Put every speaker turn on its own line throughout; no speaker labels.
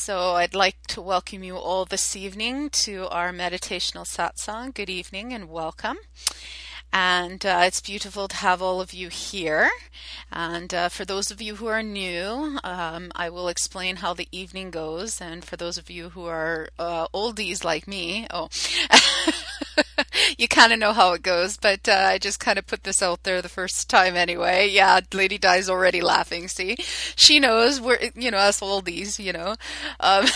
So I'd like to welcome you all this evening to our Meditational Satsang. Good evening and welcome. And it's beautiful to have all of you here. And for those of you who are new, I will explain how the evening goes. And for those of you who are oldies like me, you kind of know how it goes, but I just kind of put this out there the first time anyway. Yeah, Lady Di's already laughing. See, she knows we're, us oldies, Um,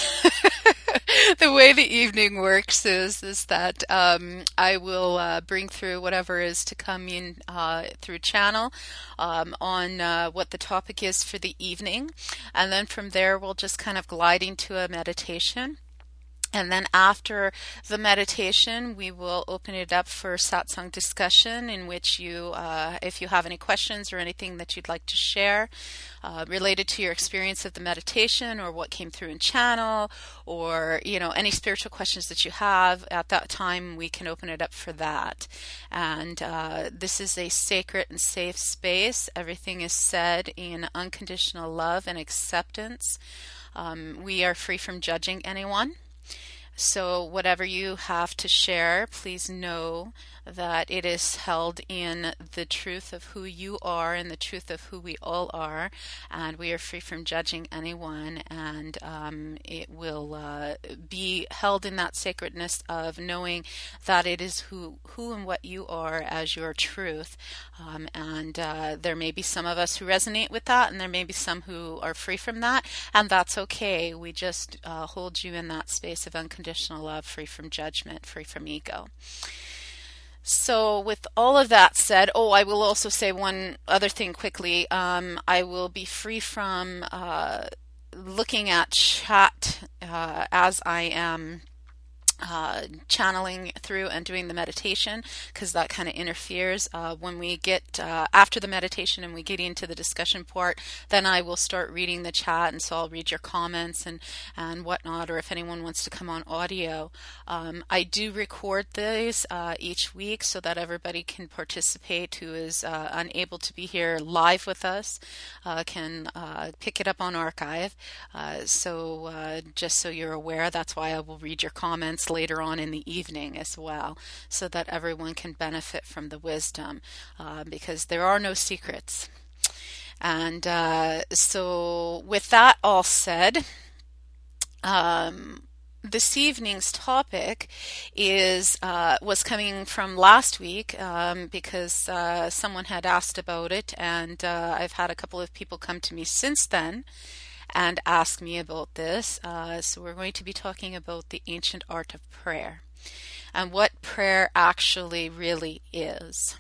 the way the evening works is that I will bring through whatever is to come in through channel on what the topic is for the evening, and then from there we'll just kind of glide into a meditation. And then after the meditation, we will open it up for satsang discussion in which you, if you have any questions or anything that you'd like to share related to your experience of the meditation or what came through in channel or, any spiritual questions that you have at that time, we can open it up for that. And this is a sacred and safe space. Everything is said in unconditional love and acceptance. We are free from judging anyone. So whatever you have to share, please know that it is held in the truth of who you are and the truth of who we all are, and we are free from judging anyone, and it will be held in that sacredness of knowing that it is who and what you are as your truth. And there may be some of us who resonate with that, and there may be some who are free from that, and that's okay. We just hold you in that space of unconditional love, free from judgment, free from ego. So with all of that said, I will also say one other thing quickly. I will be free from looking at chat as I am channeling through and doing the meditation, because that kind of interferes. When we get after the meditation and we get into the discussion part, then I will start reading the chat, and so I'll read your comments and whatnot, or if anyone wants to come on audio. I do record these each week so that everybody can participate who is unable to be here live with us, can pick it up on archive. So just so you're aware, that's why I will read your comments later on in the evening as well, so that everyone can benefit from the wisdom, because there are no secrets. And so with that all said, this evening's topic was coming from last week, because someone had asked about it, and I've had a couple of people come to me since then and ask me about this. So we're going to be talking about the ancient art of prayer and what prayer actually really is.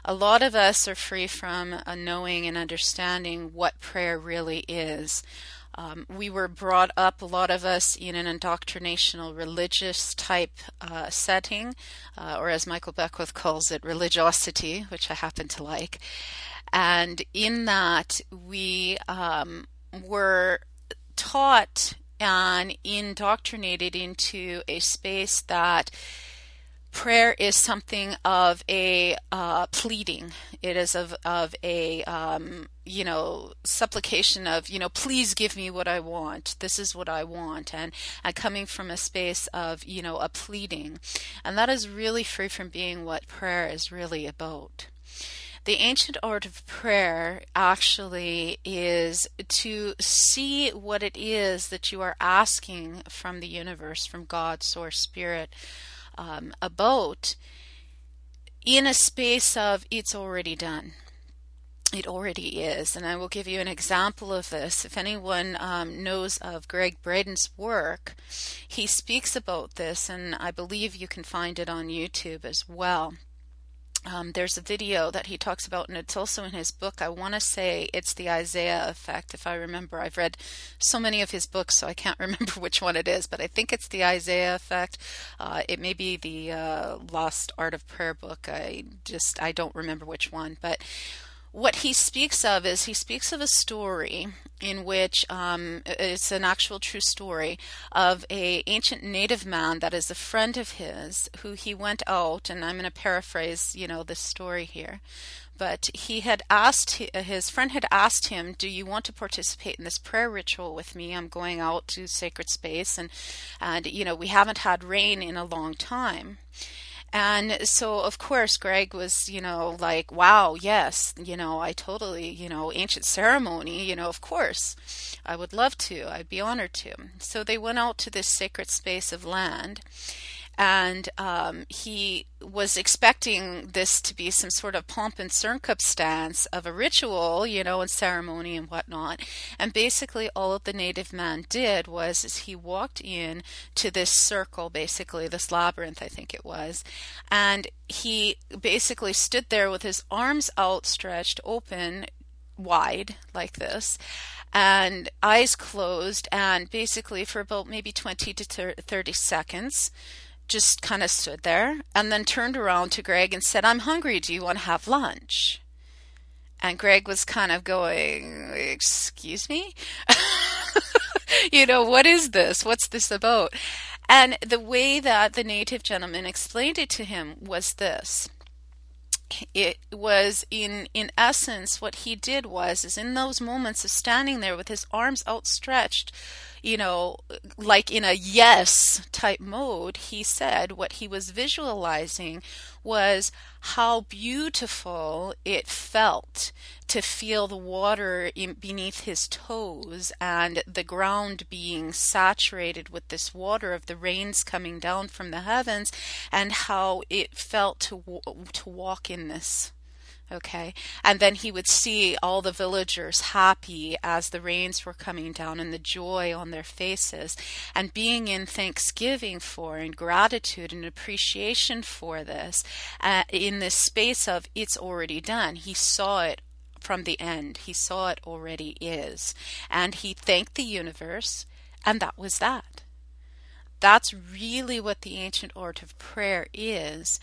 A lot of us are free from knowing and understanding what prayer really is. We were brought up, a lot of us, in an indoctrinational religious type setting, or as Michael Beckwith calls it, religiosity, which I happen to like. And in that, we were taught and indoctrinated into a space that prayer is something of a pleading. It is of a supplication of, please give me what I want. This is what I want. And coming from a space of, a pleading. And that is really free from being what prayer is really about. The ancient art of prayer actually is to see what it is that you are asking from the universe, from God, Source, Spirit, about, in a space of it's already done. It already is. And I will give you an example of this. If anyone knows of Greg Braden's work, he speaks about this, and I believe you can find it on YouTube as well. There's a video that he talks about, and it's also in his book. I want to say it's the Isaiah effect, if I remember. I've read so many of his books, so I can't remember which one it is, but I think it's the Isaiah effect. It may be the Lost Art of Prayer book. I don't remember which one, but what he speaks of is he speaks of a story in which it's an actual true story of a ancient native man that is a friend of his, who he went out, and I'm going to paraphrase this story here, But he had asked, his friend had asked him, do you want to participate in this prayer ritual with me? I'm going out to sacred space, and we haven't had rain in a long time. And so, of course, Greg was, like, wow, yes, I totally, ancient ceremony, of course, I would love to. I'd be honored to. So they went out to this sacred space of land, and he was expecting this to be some sort of pomp and circumstance of a ritual, and ceremony and whatnot. And basically all of the native man did was is he walked in to this circle, basically this labyrinth, I think it was, and he basically stood there with his arms outstretched, open, wide, like this, and eyes closed, and basically for about maybe 20 to 30 seconds, just kind of stood there and then turned around to Greg and said, I'm hungry. Do you want to have lunch? And Greg was kind of going, excuse me? What is this? What's this about? And the way that the native gentleman explained it to him was this. It was in essence what he did was is in those moments of standing there with his arms outstretched, like in a yes type mode, he said what he was visualizing was how beautiful it felt to feel the water beneath his toes and the ground being saturated with this water of the rains coming down from the heavens, and how it felt to walk in this. Okay. And then he would see all the villagers happy as the rains were coming down and the joy on their faces, and being in thanksgiving for and gratitude and appreciation for this, in this space of it's already done. He saw it from the end. He saw it already is. And he thanked the universe, and that was that. That's really what the ancient art of prayer is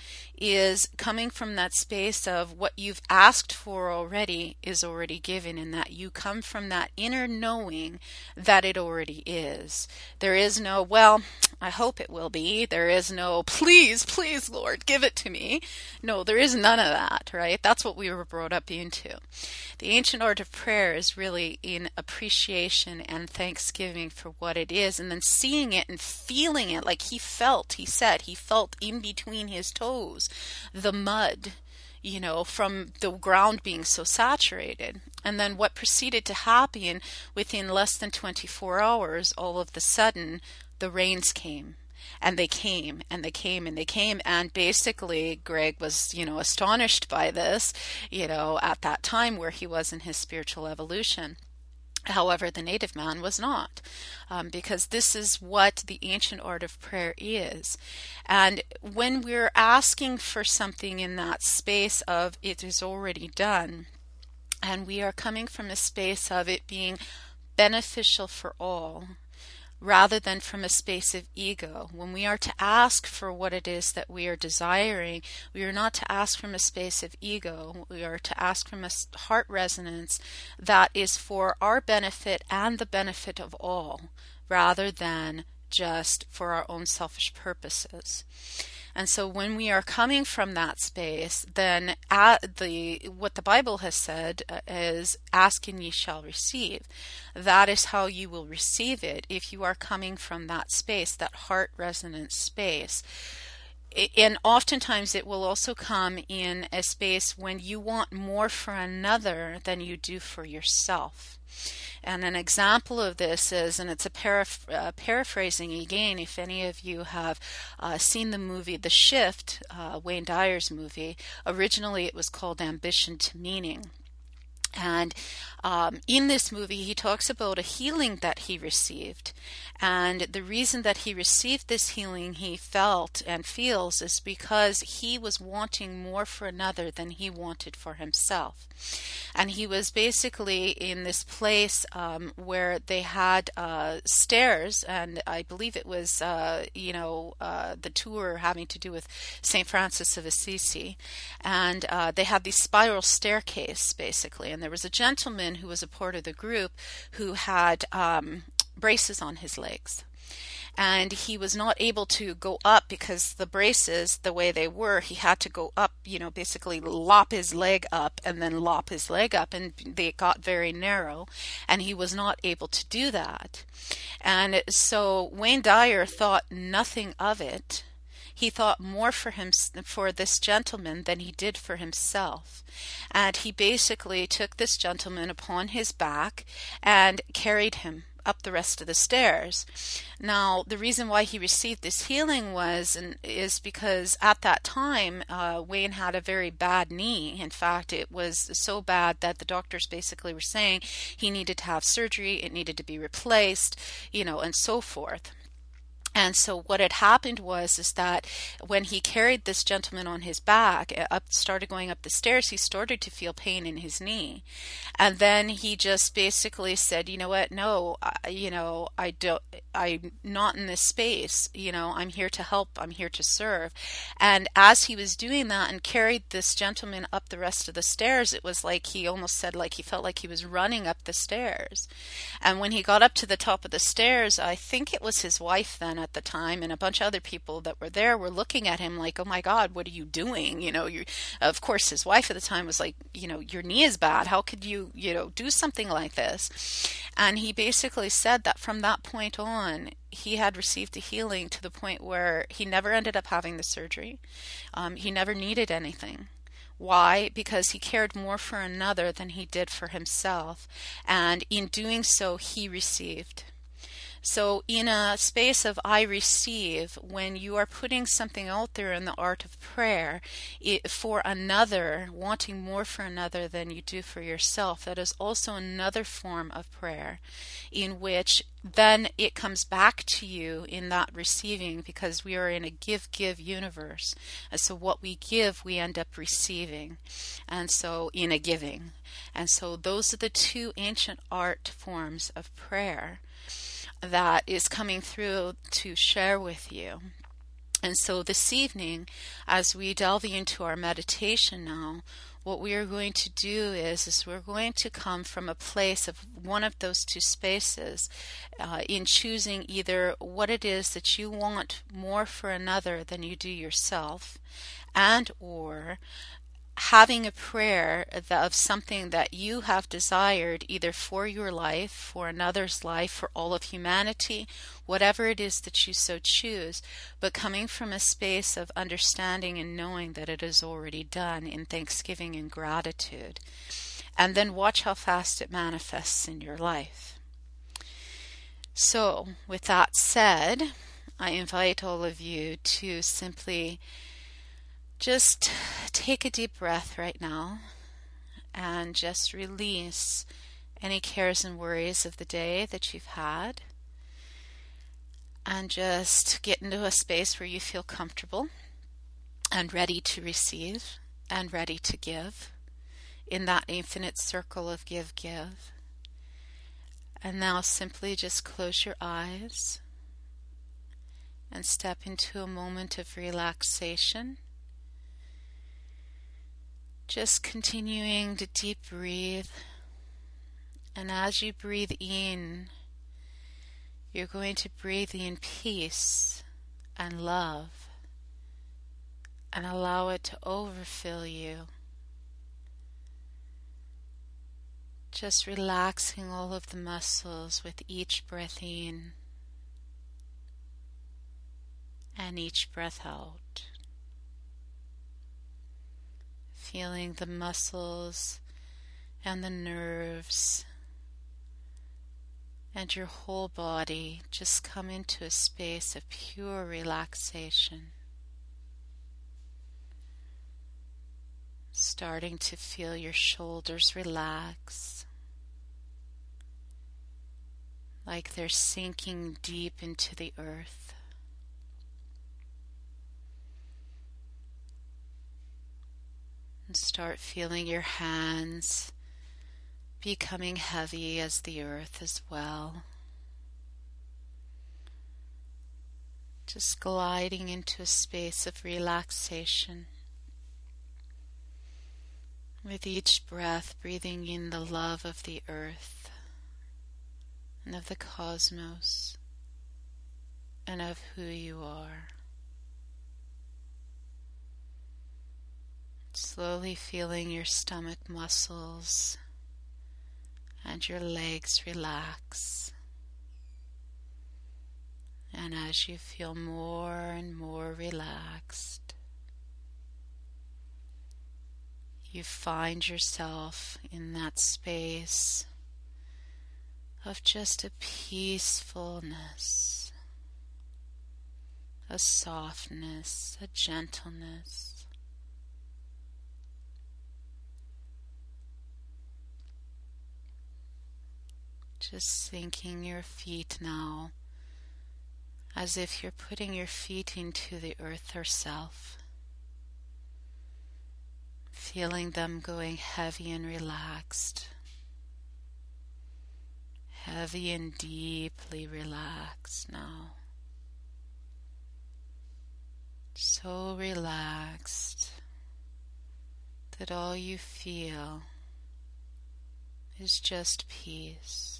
coming from that space of what you've asked for already is already given, and that you come from that inner knowing that it already is. There is no, well, I hope it will be. There is no, please, please, Lord, give it to me. No, there is none of that, right? That's what we were brought up into. The ancient art of prayer is really in appreciation and thanksgiving for what it is, and then seeing it and feeling it like he said he felt in between his toes the mud, from the ground being so saturated. And then what proceeded to happen within less than 24 hours, all of the sudden, the rains came. And they came, and they came, and they came. And basically, Greg was, astonished by this, at that time where he was in his spiritual evolution. However, the native man was not, because this is what the ancient art of prayer is. And when we're asking for something in that space of it is already done, and we are coming from a space of it being beneficial for all, rather than from a space of ego. When we are to ask for what it is that we are desiring, we are not to ask from a space of ego. We are to ask from a heart resonance that is for our benefit and the benefit of all, rather than just for our own selfish purposes. And so when we are coming from that space, then what the Bible has said is, ask and ye shall receive. That is how you will receive it if you are coming from that space, that heart resonance space. And oftentimes it will also come in a space when you want more for another than you do for yourself. And an example of this is, and it's a paraphrasing again, if any of you have seen the movie The Shift, Wayne Dyer's movie, originally it was called Ambition to Meaning. And in this movie, he talks about a healing that he received. And the reason that he received this healing, he felt and feels, is because he was wanting more for another than he wanted for himself. And he was basically in this place where they had stairs, and I believe it was, the tour having to do with St. Francis of Assisi. And they had these spiral staircase, basically. And there was a gentleman who was a part of the group who had braces on his legs. and he was not able to go up because the braces, the way they were, he had to go up, basically lop his leg up and then lop his leg up, and they got very narrow, and he was not able to do that. And so Wayne Dyer thought nothing of it. He thought more for this gentleman than he did for himself. And he basically took this gentleman upon his back and carried him up the rest of the stairs. Now, the reason why he received this healing is because at that time, Wayne had a very bad knee. In fact, it was so bad that the doctors basically were saying he needed to have surgery, it needed to be replaced, and so forth. And so what had happened is that when he carried this gentleman on his back, started going up the stairs, he started to feel pain in his knee. And then he just basically said, you know what, no, I'm not in this space, I'm here to help, I'm here to serve. And as he was doing that and carried this gentleman up the rest of the stairs, it was like he almost said like he felt like he was running up the stairs. And when he got up to the top of the stairs, I think it was his wife then at the time and a bunch of other people that were there were looking at him like, oh my God, what are you doing? Of course, his wife at the time was like, your knee is bad. How could you, do something like this? And he basically said that from that point on, he had received a healing to the point where he never ended up having the surgery. He never needed anything. Why? Because he cared more for another than he did for himself. And in doing so, he received. So in a space of I receive, when you are putting something out there in the art of prayer for another, wanting more for another than you do for yourself, that is also another form of prayer in which then it comes back to you in that receiving, because we are in a give-give universe. And so what we give, we end up receiving. And so in a giving. And so those are the two ancient art forms of prayer that is coming through to share with you. And so this evening, as we delve into our meditation now, what we are going to do is we're going to come from a place of one of those two spaces in choosing either what it is that you want more for another than you do yourself, and or having a prayer of something that you have desired either for your life, for another's life, for all of humanity, whatever it is that you so choose, but coming from a space of understanding and knowing that it is already done in thanksgiving and gratitude. And then watch how fast it manifests in your life. So, with that said, I invite all of you to simply just take a deep breath right now and just release any cares and worries of the day that you've had, and just get into a space where you feel comfortable and ready to receive and ready to give in that infinite circle of give. And now simply just close your eyes and step into a moment of relaxation. Just continuing to deep breathe. And as you breathe in, you're going to breathe in peace and love and allow it to overfill you. Just relaxing all of the muscles with each breath in and each breath out. Feeling the muscles and the nerves and your whole body just come into a space of pure relaxation. Starting to feel your shoulders relax, like they're sinking deep into the earth. And start feeling your hands becoming heavy as the earth as well. Just gliding into a space of relaxation. With each breath, breathing in the love of the earth and of the cosmos and of who you are. Slowly feeling your stomach muscles and your legs relax. And as you feel more and more relaxed, you find yourself in that space of just a peacefulness, a softness, a gentleness. Just sinking your feet now as if you're putting your feet into the earth herself, feeling them going heavy and relaxed, heavy and deeply relaxed now. So relaxed that all you feel is just peace.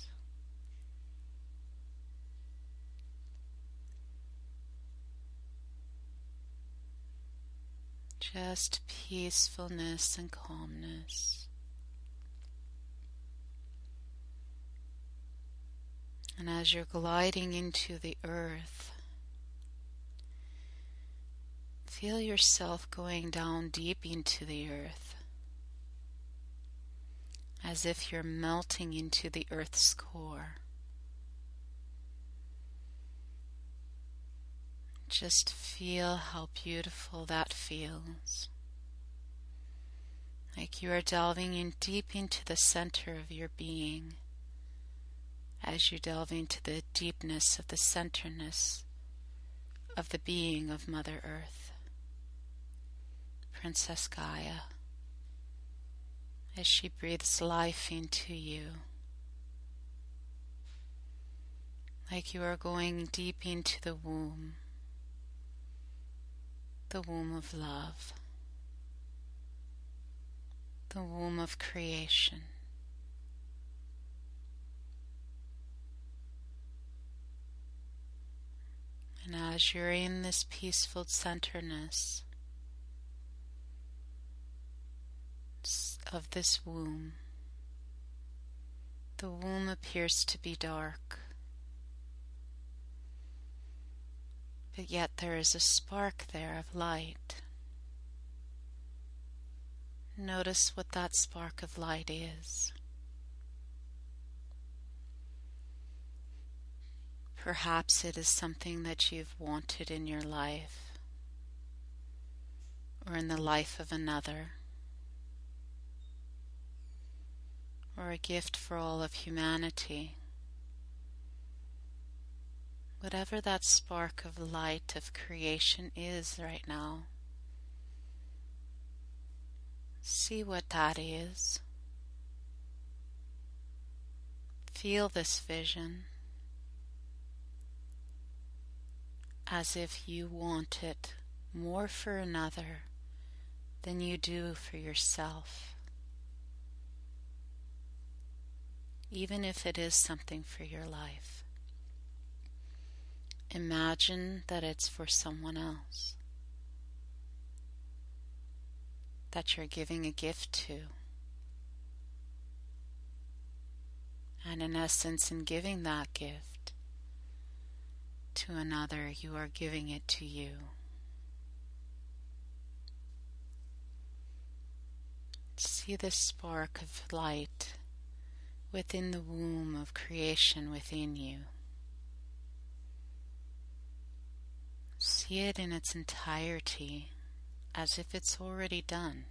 Just peacefulness and calmness. And as you're gliding into the earth, feel yourself going down deep into the earth, as if you're melting into the earth's core. Just feel how beautiful that feels. Like you are delving in deep into the center of your being as you delve into the deepness of the centredness of the being of Mother Earth, Princess Gaia, as she breathes life into you. Like you are going deep into the womb of love, the womb of creation. And as you're in this peaceful centerness of this womb, the womb appears to be dark, but yet there is a spark there of light. Notice what that spark of light is. Perhaps it is something that you've wanted in your life or in the life of another, or a gift for all of humanity. Whatever that spark of light of creation is right now, see what that is. Feel this vision as if you want it more for another than you do for yourself, even if it is something for your life. Imagine that it's for someone else, that you're giving a gift to. And in essence, in giving that gift to another, you are giving it to you. See this spark of light within the womb of creation within you. See it in its entirety, as if it's already done.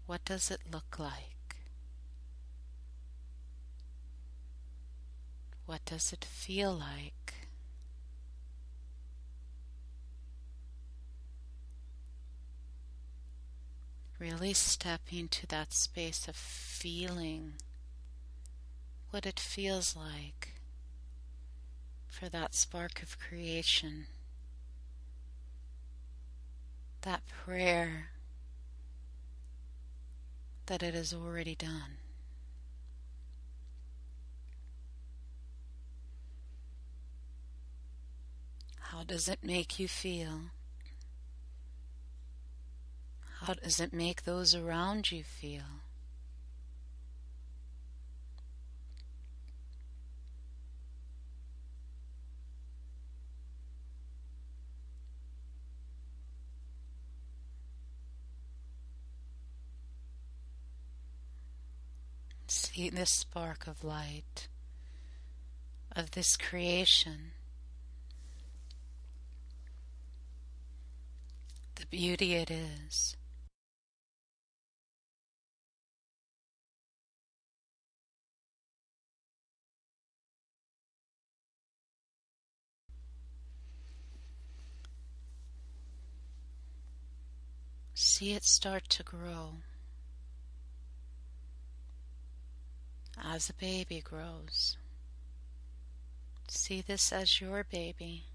What does it look like? What does it feel like? Really step into that space of feeling what it feels like for that spark of creation, that prayer that it is already done. How does it make you feel? How does it make those around you feel? See this spark of light, of this creation, the beauty it is. See it start to grow as a baby grows. See this as your baby.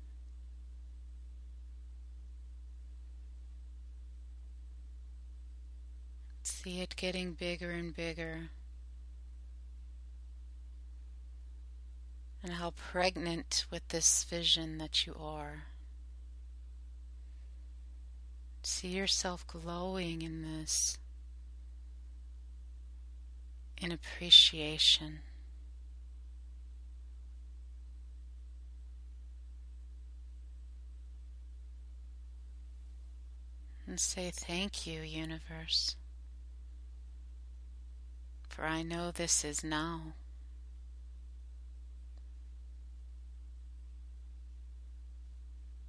See it getting bigger and bigger, and how pregnant with this vision that you are. See yourself glowing in this, in appreciation. And say, thank you, universe, for I know this is now.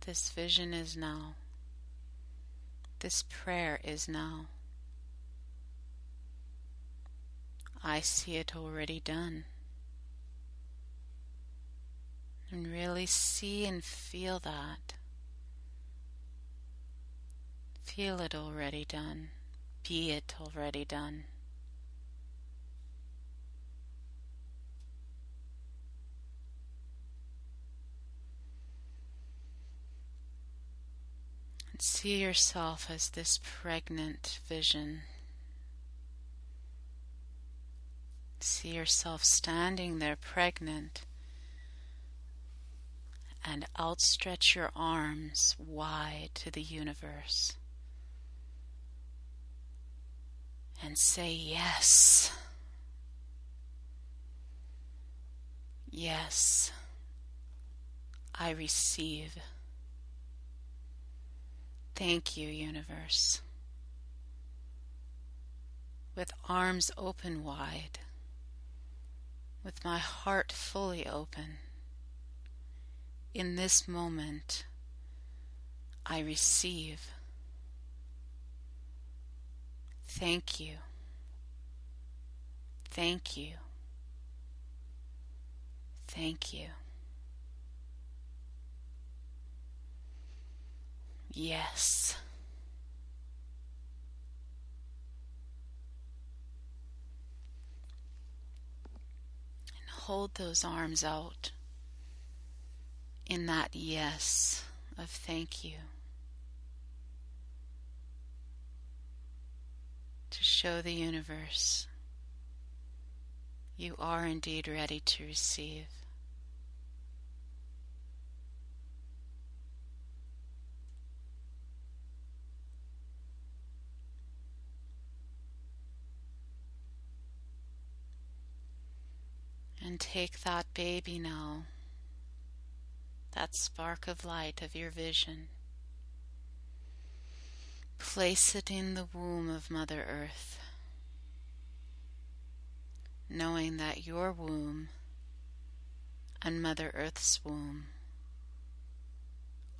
This vision is now. This prayer is now. I see it already done. And really see and feel that. Feel it already done. Be it already done. And see yourself as this pregnant vision. See yourself standing there pregnant, and outstretch your arms wide to the universe and say, yes, yes, I receive. Thank you, universe. With arms open wide, with my heart fully open, in this moment, I receive. Thank you. Thank you. Thank you. Yes. And hold those arms out in that yes of thank you, to show the universe you are indeed ready to receive. And take that baby now, that spark of light of your vision. Place it in the womb of Mother Earth, knowing that your womb and Mother Earth's womb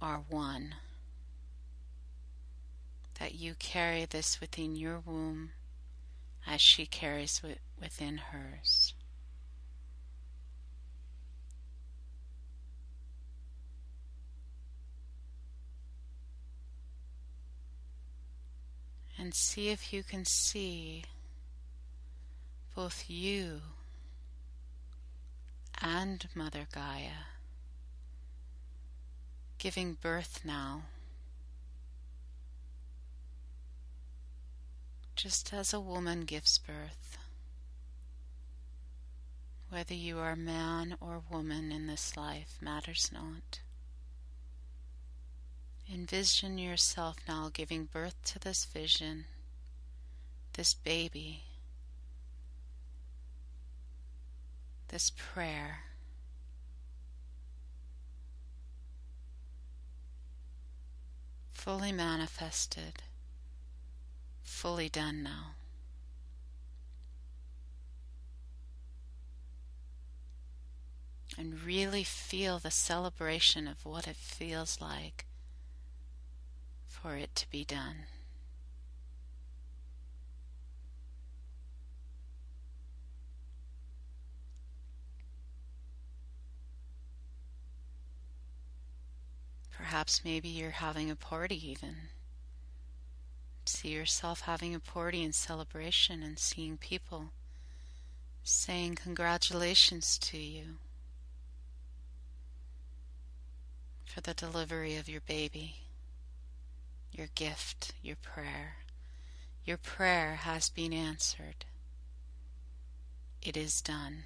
are one. That you carry this within your womb as she carries it within hers. And see if you can see both you and Mother Gaia giving birth now, just as a woman gives birth. Whether you are man or woman in this life matters not. Envision yourself now giving birth to this vision, this baby, this prayer. Fully manifested, fully done now. And really feel the celebration of what it feels like for it to be done. Perhaps maybe you're having a party even. See yourself having a party in celebration and seeing people saying congratulations to you for the delivery of your baby, your gift, your prayer. Your prayer has been answered. It is done.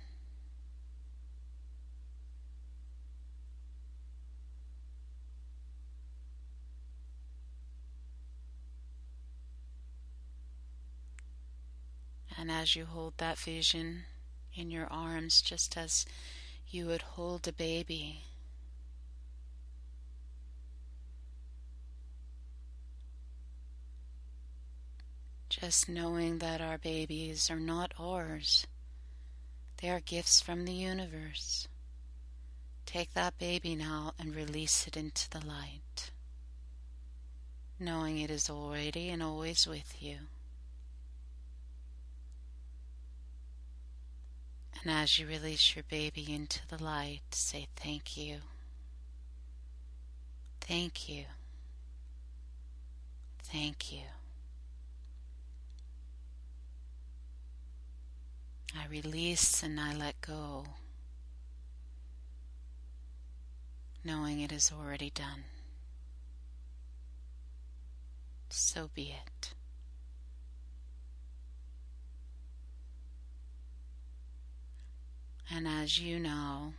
And as you hold that vision in your arms, just as you would hold a baby, just knowing that our babies are not ours, they are gifts from the universe. Take that baby now and release it into the light, knowing it is already and always with you. And as you release your baby into the light, say thank you. Thank you. Thank you. I release and I let go, knowing it is already done. So be it. And as you now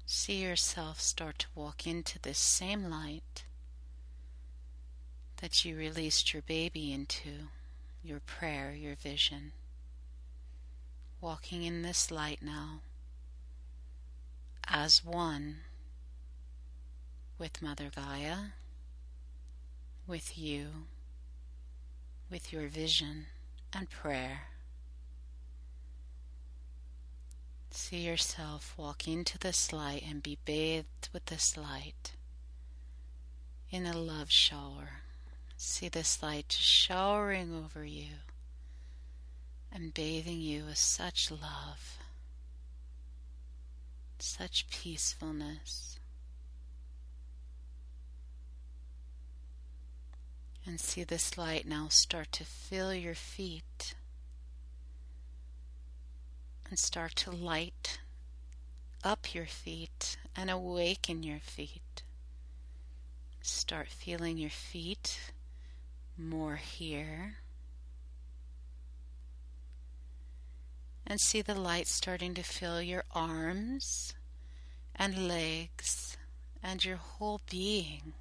see yourself start to walk into this same light that you released your baby into, your prayer, your vision, walking in this light now as one with Mother Gaia, with you, with your vision and prayer. See yourself walk into this light and be bathed with this light in a love shower. See this light just showering over you and bathing you with such love, such peacefulness. And see this light now start to fill your feet and start to light up your feet and awaken your feet. Start feeling your feet more here. And see the light starting to fill your arms and legs and your whole being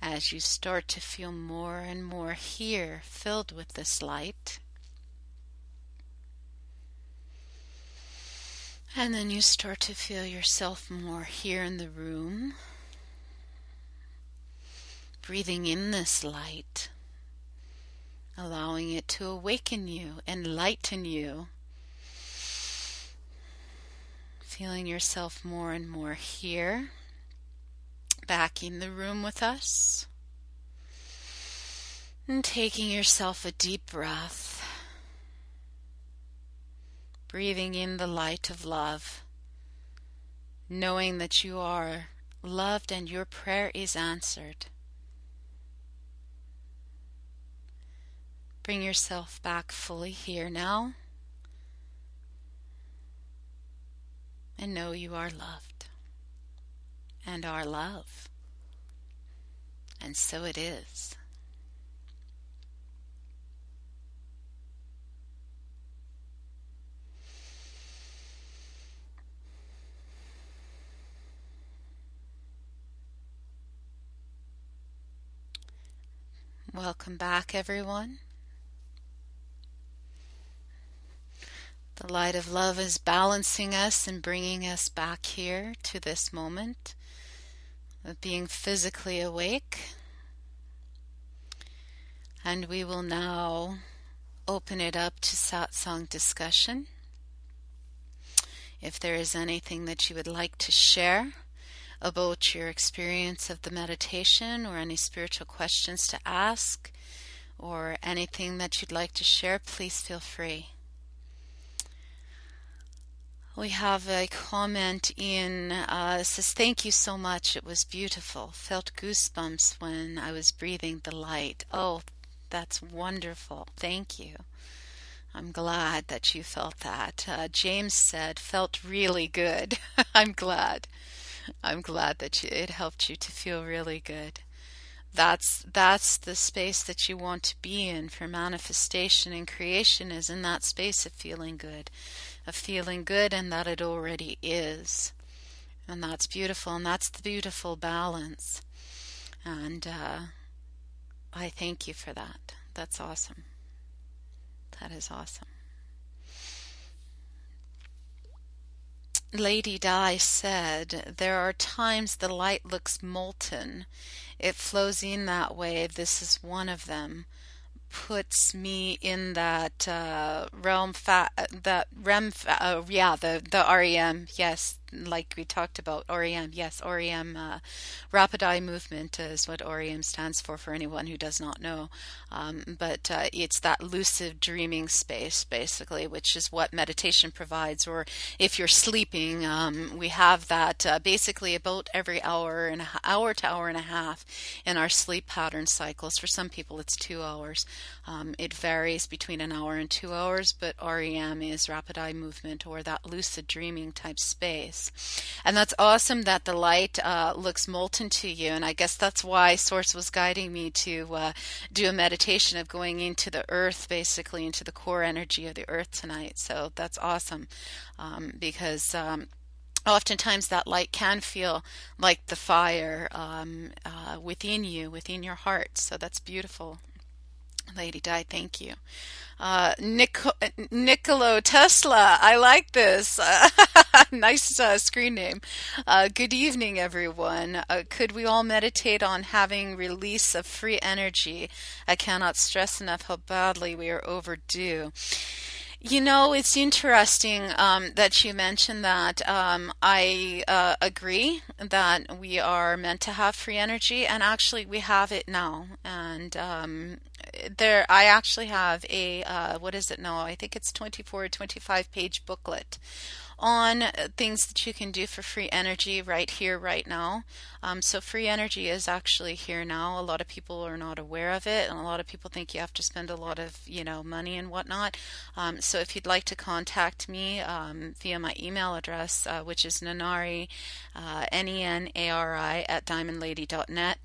as you start to feel more and more here, filled with this light. And then you start to feel yourself more here in the room, breathing in this light, allowing it to awaken you, enlighten you, feeling yourself more and more here, back in the room with us, and taking yourself a deep breath. Breathing in the light of love, knowing that you are loved and your prayer is answered. Bring yourself back fully here now, and know you are loved and are love. And so it is. Welcome back, everyone. The light of love is balancing us and bringing us back here to this moment of being physically awake. And we will now open it up to satsang discussion. If there is anything that you would like to share about your experience of the meditation, or any spiritual questions to ask, or anything that you'd like to share, please feel free. We have a comment in, says, thank you so much. It was beautiful. Felt goosebumps when I was breathing the light. Oh, that's wonderful. Thank you. I'm glad that you felt that. James said, felt really good. I'm glad. I'm glad that it helped you to feel really good. That's the space that you want to be in for manifestation and creation, is in that space of feeling good. Of feeling good, and that it already is. And that's beautiful, and that's the beautiful balance. And I thank you for that. That's awesome. That is awesome. Lady Di said, there are times the light looks molten. It flows in that way. This is one of them. Puts me in that realm, the REM, yes, like we talked about, REM, yes, REM, rapid eye movement is what REM stands for anyone who does not know, but it's that lucid dreaming space, basically, which is what meditation provides, or if you're sleeping, we have that basically about every hour to hour and a half in our sleep pattern cycles. For some people it's 2 hours. It varies between an hour and 2 hours, but REM is rapid eye movement, or that lucid dreaming type space. And that's awesome that the light looks molten to you, and I guess that's why Source was guiding me to do a meditation of going into the earth, basically into the core energy of the earth tonight. So that's awesome, because oftentimes that light can feel like the fire within you, within your heart. So that's beautiful. Lady Di, thank you. Nicolo Tesla, I like this. Nice screen name. Good evening, everyone. Could we all meditate on having release of free energy? I cannot stress enough how badly we are overdue. You know, it's interesting that you mentioned that. I agree that we are meant to have free energy, and actually we have it now. And I actually have a, what is it now? I think it's 24 or 25 page booklet on things that you can do for free energy right here, right now. So free energy is actually here now. A lot of people are not aware of it, and a lot of people think you have to spend a lot of, money and whatnot. So if you'd like to contact me via my email address, which is Nenari, Nenari at diamondlady.net.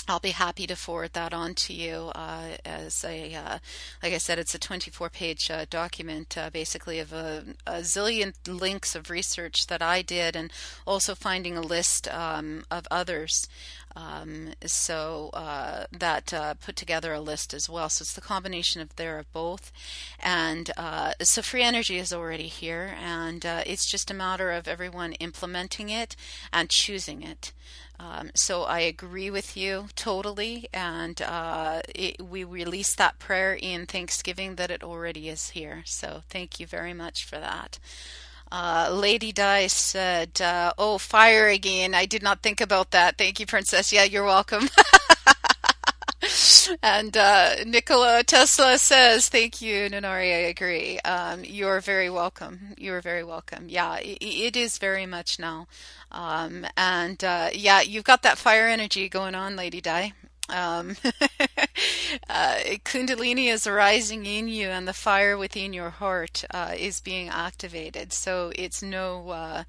I'll be happy to forward that on to you as like I said, it's a 24-page document, basically of a zillion links of research that I did, and also finding a list of others. So that put together a list as well. So it's the combination of both. And so free energy is already here, and it's just a matter of everyone implementing it and choosing it. So I agree with you totally, and we release that prayer in Thanksgiving that it already is here. So thank you very much for that. Lady Di said, oh, fire again. I did not think about that. Thank you, Princess. Yeah, you're welcome. And Nikola Tesla says, thank you, Nenari, I agree. You're very welcome. You're very welcome. Yeah, it is very much now. And yeah, you've got that fire energy going on, Lady Di. Kundalini is arising in you, and the fire within your heart is being activated. So it's no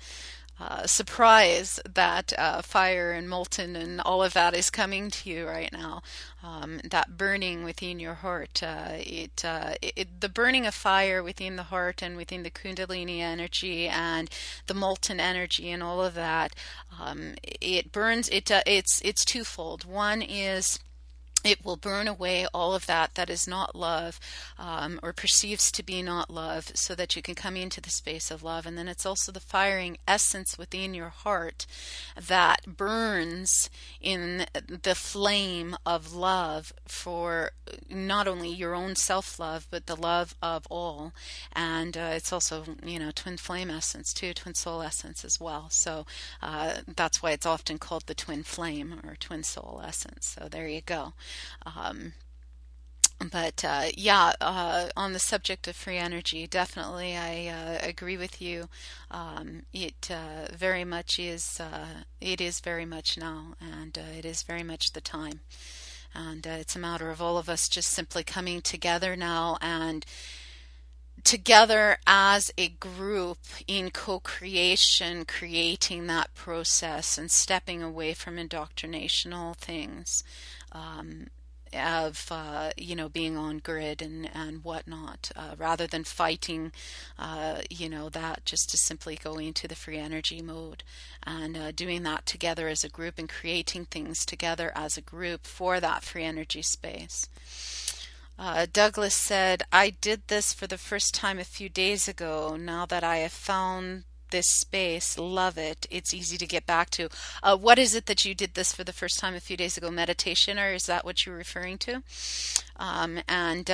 surprise that fire and molten and all of that is coming to you right now. That burning within your heart, the burning of fire within the heart and within the Kundalini energy and the molten energy and all of that, it burns. It's twofold. One is It will burn away all of that that is not love, or perceives to be not love, so that you can come into the space of love. And then it's also the firing essence within your heart that burns in the flame of love for not only your own self-love, but the love of all. And it's also, twin flame essence too, twin soul essence as well. So that's why it's often called the twin flame or twin soul essence. So there you go. Um, but on the subject of free energy, definitely I agree with you. It very much is. It is very much now, and it is very much the time. And it's a matter of all of us just simply coming together now and together as a group in co-creation, creating that process and stepping away from indoctrinational things. Um, of being on grid and whatnot, rather than fighting that, just to simply go into the free energy mode and doing that together as a group and creating things together as a group for that free energy space. Douglas said, I did this for the first time a few days ago. Now that I have found this space, love it. It's easy to get back to. What is it that you did this for the first time a few days ago? Meditation, or is that what you're referring to? And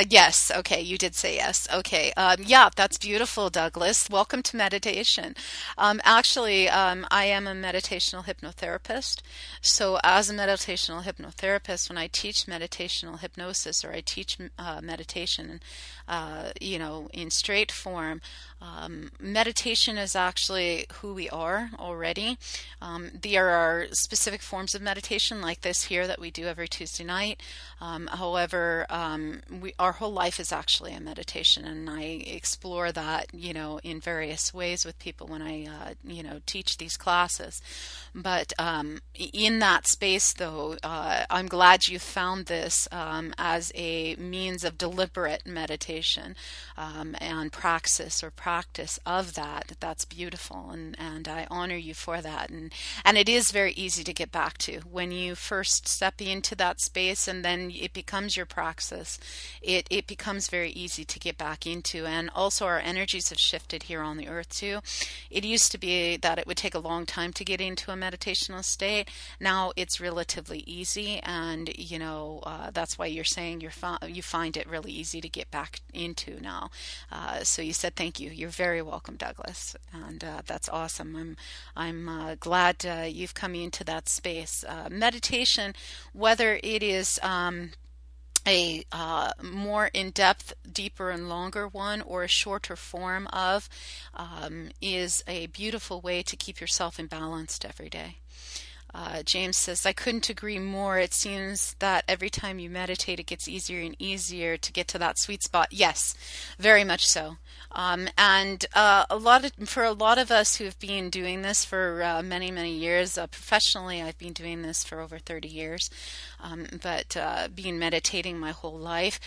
yes, okay, you did say yes. Okay, yeah, that's beautiful, Douglas. Welcome to meditation. Actually, I am a meditational hypnotherapist. So as a meditational hypnotherapist, when I teach meditational hypnosis or I teach meditation, in straight form, meditation is actually who we are already. There are specific forms of meditation like this here that we do every Tuesday night. However, our whole life is actually a meditation, and I explore that, in various ways with people when I, teach these classes. But in that space, though, I'm glad you found this as a means of deliberate meditation and practice of that. That's beautiful, and I honor you for that. And it is very easy to get back to when you first step into that space, and then it becomes your praxis. It becomes very easy to get back into. And also our energies have shifted here on the earth too. It used to be that it would take a long time to get into a meditational state. Now it's relatively easy, and that's why you're saying you find it really easy to get back into now. So you said thank you. You're very welcome, Douglas, and that's awesome. I'm glad you've come into that space. Meditation, whether it is a more in-depth, deeper and longer one, or a shorter form of, is a beautiful way to keep yourself in balance every day. James says, I couldn't agree more. It seems that every time you meditate, it gets easier and easier to get to that sweet spot. Yes, very much so. And for a lot of us who have been doing this for many, many years, professionally, I've been doing this for over 30 years, but been meditating my whole life.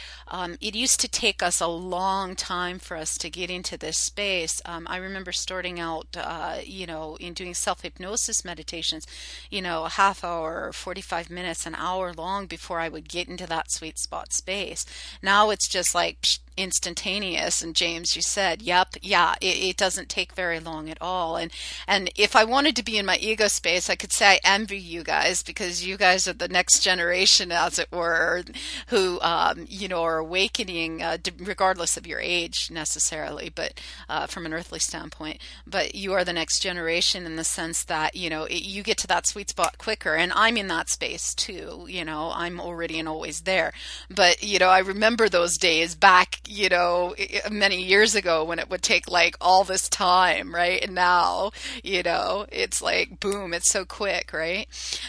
It used to take us a long time for us to get into this space. I remember starting out, in doing self-hypnosis meditations, a half hour, 45 minutes, an hour long before I would get into that sweet spot space. Now it's just like instantaneous. And James, you said, yep, yeah, it doesn't take very long at all. And if I wanted to be in my ego space, I could say I envy you guys, because you guys are the next generation, as it were, who are awakening, regardless of your age necessarily, but from an earthly standpoint. But you are the next generation in the sense that you get to that sweet spot quicker, and I'm in that space too. I'm already and always there. But I remember those days back, many years ago, when it would take like all this time, right? And now, it's like boom, it's so quick, right?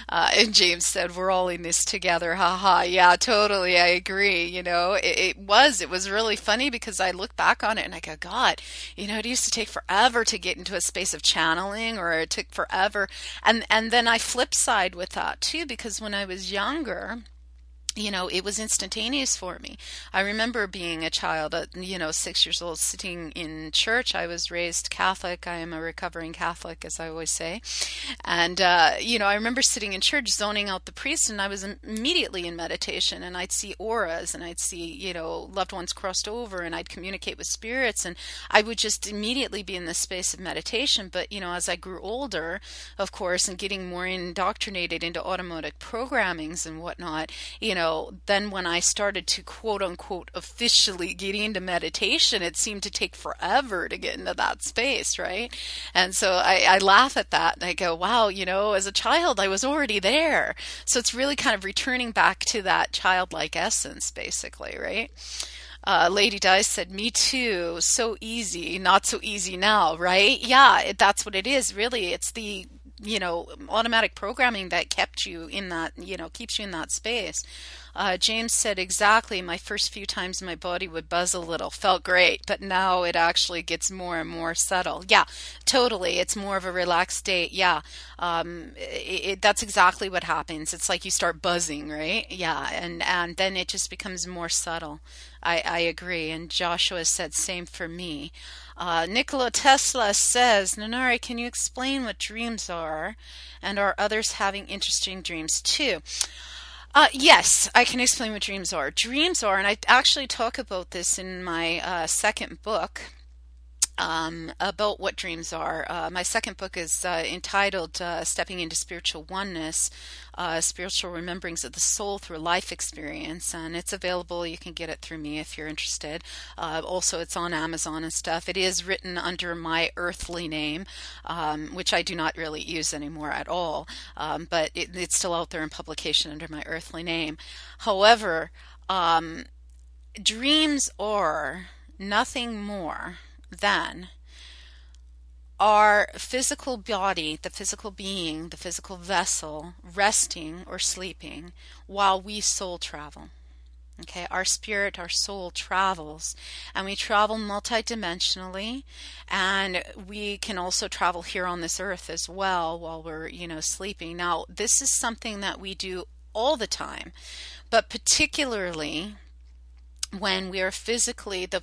And James said, we're all in this together, haha. Yeah, totally, I agree. It was really funny, because I look back on it and I go, God, it used to take forever to get into a space of channeling, or it took forever. And then I flip side with that too, because when I was younger, it was instantaneous for me. I remember being a child at, 6 years old, sitting in church. I was raised Catholic. I am a recovering Catholic, as I always say. And, I remember sitting in church, zoning out the priest, and I was immediately in meditation, and I'd see auras, and I'd see, loved ones crossed over, and I'd communicate with spirits, and I would just immediately be in this space of meditation. But, as I grew older, of course, and getting more indoctrinated into automatic programmings and whatnot, then when I started to quote unquote officially get into meditation, it seemed to take forever to get into that space, right? And so I laugh at that and I go, wow, as a child, I was already there. So it's really kind of returning back to that childlike essence, basically, right? Lady Di said, me too. So easy, not so easy now, right? Yeah, that's what it is, really. It's the automatic programming that kept you in that, keeps you in that space. James said, exactly. My first few times my body would buzz a little, felt great, but now it actually gets more and more subtle. Yeah, totally. It's more of a relaxed state. Yeah. That's exactly what happens. It's like you start buzzing, right? Yeah. And then it just becomes more subtle. I agree. And Joshua said, same for me. Nikola Tesla says, Nenari, can you explain what dreams are? And are others having interesting dreams too? Yes, I can explain what dreams are. Dreams are, and I actually talk about this in my second book, about what dreams are. My second book is entitled Stepping into Spiritual Oneness, Spiritual Rememberings of the Soul Through Life Experience, and it's available. You can get it through me if you're interested. Also, it's on Amazon and stuff. It is written under my earthly name, which I do not really use anymore at all, but it's still out there in publication under my earthly name. However, dreams are nothing more than our physical body, the physical being, the physical vessel, resting or sleeping while we soul travel. Okay, our spirit, our soul travels, and we travel multidimensionally, and we can also travel here on this earth as well while we're, sleeping. Now, this is something that we do all the time, but particularly when we are physically, the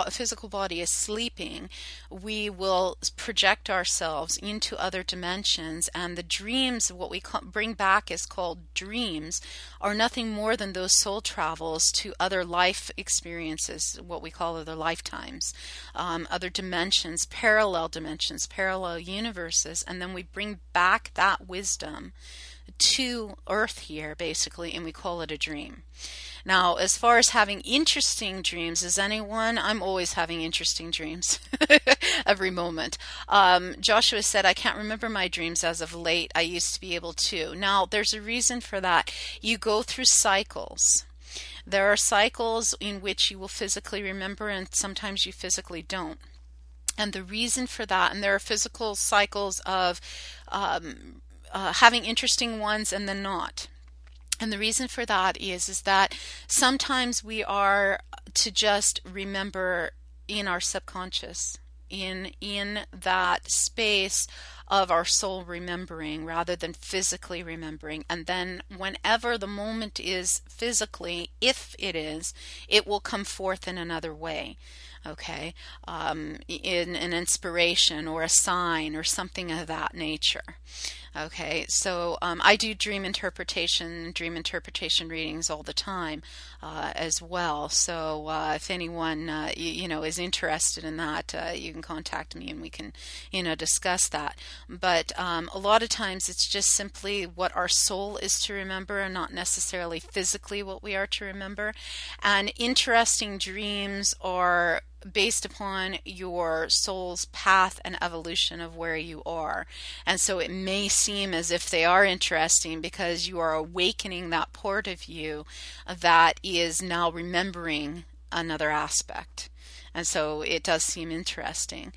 physical body is sleeping, we will project ourselves into other dimensions, and the dreams, what we bring back is called dreams, are nothing more than those soul travels to other life experiences, what we call other lifetimes, other dimensions, parallel universes, and then we bring back that wisdom to earth here, basically, and we call it a dream. Now, as far as having interesting dreams, is anyone? I'm always having interesting dreams every moment. Joshua said, I can't remember my dreams as of late. I used to be able to. Now, there's a reason for that. You go through cycles. There are cycles in which you will physically remember, and sometimes you physically don't. And the reason for that, and there are physical cycles of having interesting ones and then not. And the reason for that is that sometimes we are to just remember in our subconscious, in that space of our soul remembering rather than physically remembering. And then whenever the moment is physically, if it is, it will come forth in another way. Okay, in an inspiration or a sign or something of that nature. Okay, so I do dream interpretation readings all the time as well. So if anyone is interested in that, you can contact me and we can discuss that. But a lot of times it's just simply what our soul is to remember, and not necessarily physically what we are to remember. And interesting dreams are based upon your soul's path and evolution of where you are. And so it may seem as if they are interesting because you are awakening that part of you that is now remembering another aspect. And so it does seem interesting.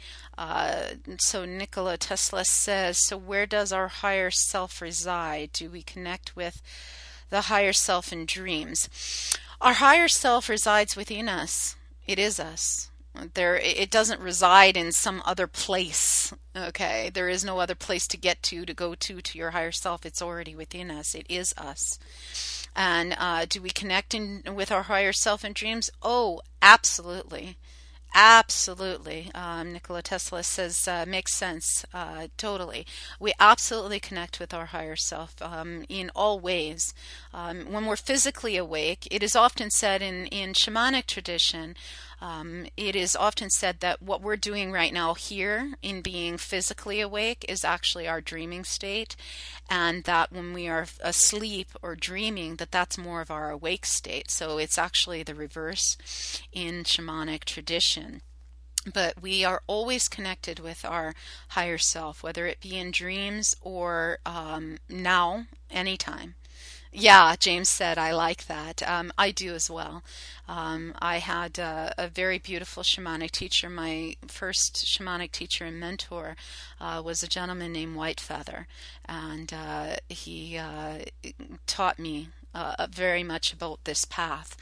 So Nikola Tesla says, so where does our higher self reside? Do we connect with the higher self in dreams? Our higher self resides within us. It is us. It doesn't reside in some other place. Okay, there is no other place to get to go to your higher self. It's already within us. It is us. And do we connect with our higher self in dreams? Oh, absolutely. Absolutely. Nikola Tesla says, makes sense. Totally. We absolutely connect with our higher self in all ways. When we're physically awake, it is often said in shamanic tradition, it is often said that what we're doing right now here in being physically awake is actually our dreaming state, and that when we are asleep or dreaming, that's more of our awake state. So it's actually the reverse in shamanic tradition. But we are always connected with our higher self, whether it be in dreams or now, anytime. Yeah, James said, I like that. I do as well. I had a very beautiful shamanic teacher. My first shamanic teacher and mentor was a gentleman named Whitefeather, and he taught me very much about this path.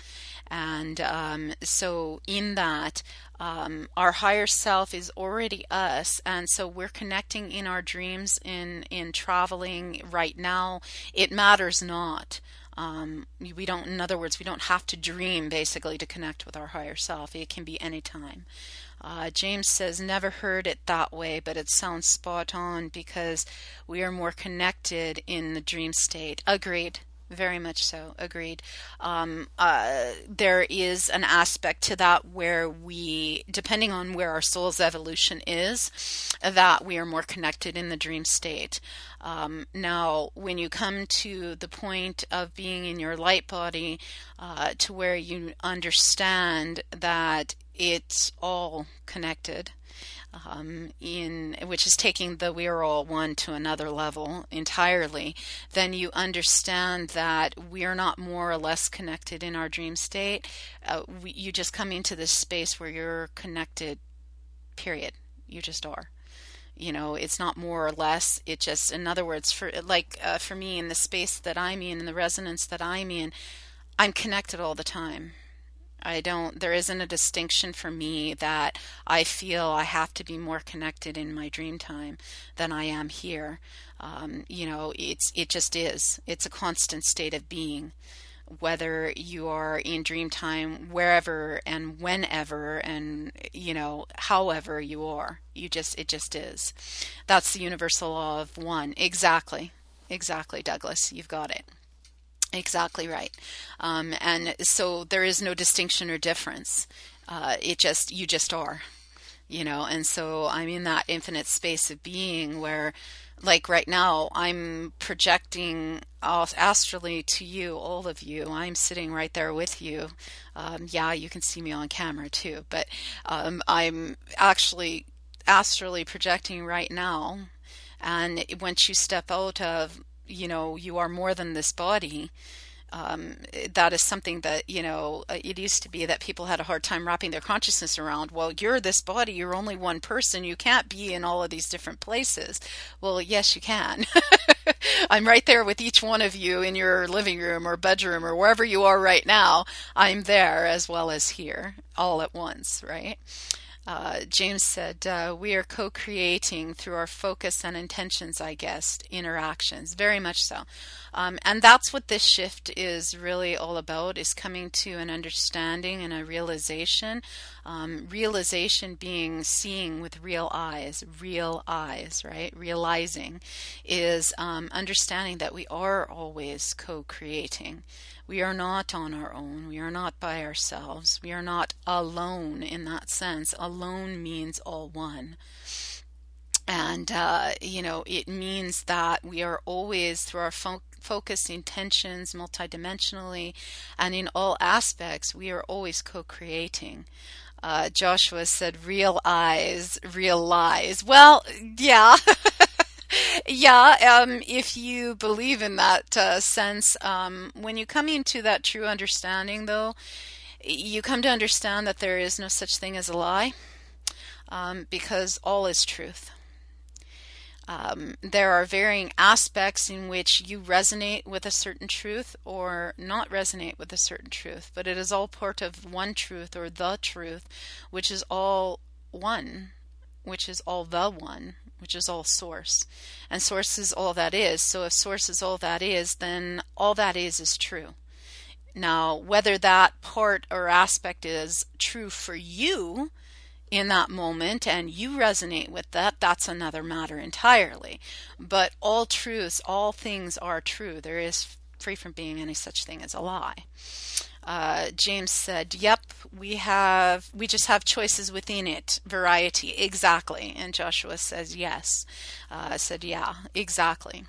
And so, in that, our higher self is already us, and so we're connecting in our dreams, in traveling right now. It matters not. We don't, in other words, we don't have to dream basically to connect with our higher self. It can be any time. James says, never heard it that way, but it sounds spot on because we are more connected in the dream state. Agreed. Very much so. Agreed. There is an aspect to that where we, depending on where our soul's evolution is, that we are more connected in the dream state. Now, when you come to the point of being in your light body, to where you understand that it's all connected, in which is taking the we are all one to another level entirely, then you understand that we are not more or less connected in our dream state. You just come into this space where you're connected, period. You just are. It's not more or less. It just, in other words, for me, in the space that I'm in the resonance that I'm in, I'm connected all the time. There isn't a distinction for me that I feel I have to be more connected in my dream time than I am here. It just is. It's a constant state of being, whether you are in dream time, wherever and whenever and, however you are. It just is. That's the universal law of one. Exactly. Exactly, Douglas. You've got it. Exactly right. And so there is no distinction or difference. You just are, and so I'm in that infinite space of being where, like right now, I'm projecting astrally to you, all of you. I'm sitting right there with you. Yeah, you can see me on camera too, but I'm actually astrally projecting right now. And once you step out of, you are more than this body. That is something that, it used to be that people had a hard time wrapping their consciousness around. Well, you're this body, you're only one person, you can't be in all of these different places. Well, yes, you can. I'm right there with each one of you in your living room or bedroom or wherever you are right now. I'm there as well as here, all at once, right? James said, we are co-creating through our focus and intentions, I guess, interactions. Very much so. And that's what this shift is really all about, is coming to an understanding and a realization. Realization being seeing with real eyes, right? Realizing is understanding that we are always co-creating. We are not on our own. We are not by ourselves. We are not alone in that sense. Alone means all one. And, it means that we are always, through our focus, intentions, multidimensionally, and in all aspects, we are always co-creating. Joshua said, real eyes, real lies. Well, yeah. Yeah, if you believe in that sense, when you come into that true understanding, though, you come to understand that there is no such thing as a lie, because all is truth. There are varying aspects in which you resonate with a certain truth or not resonate with a certain truth, but it is all part of one truth or the truth, which is all one, which is all the one. which is all source. And source is all that is. So if source is all that is, then all that is true. Now, whether that part or aspect is true for you in that moment and you resonate with that, that's another matter entirely. But all truths, all things are true. There is free from being any such thing as a lie. James said, yep, we just have choices within it, variety, exactly. And Joshua says, yes. I said, yeah, exactly.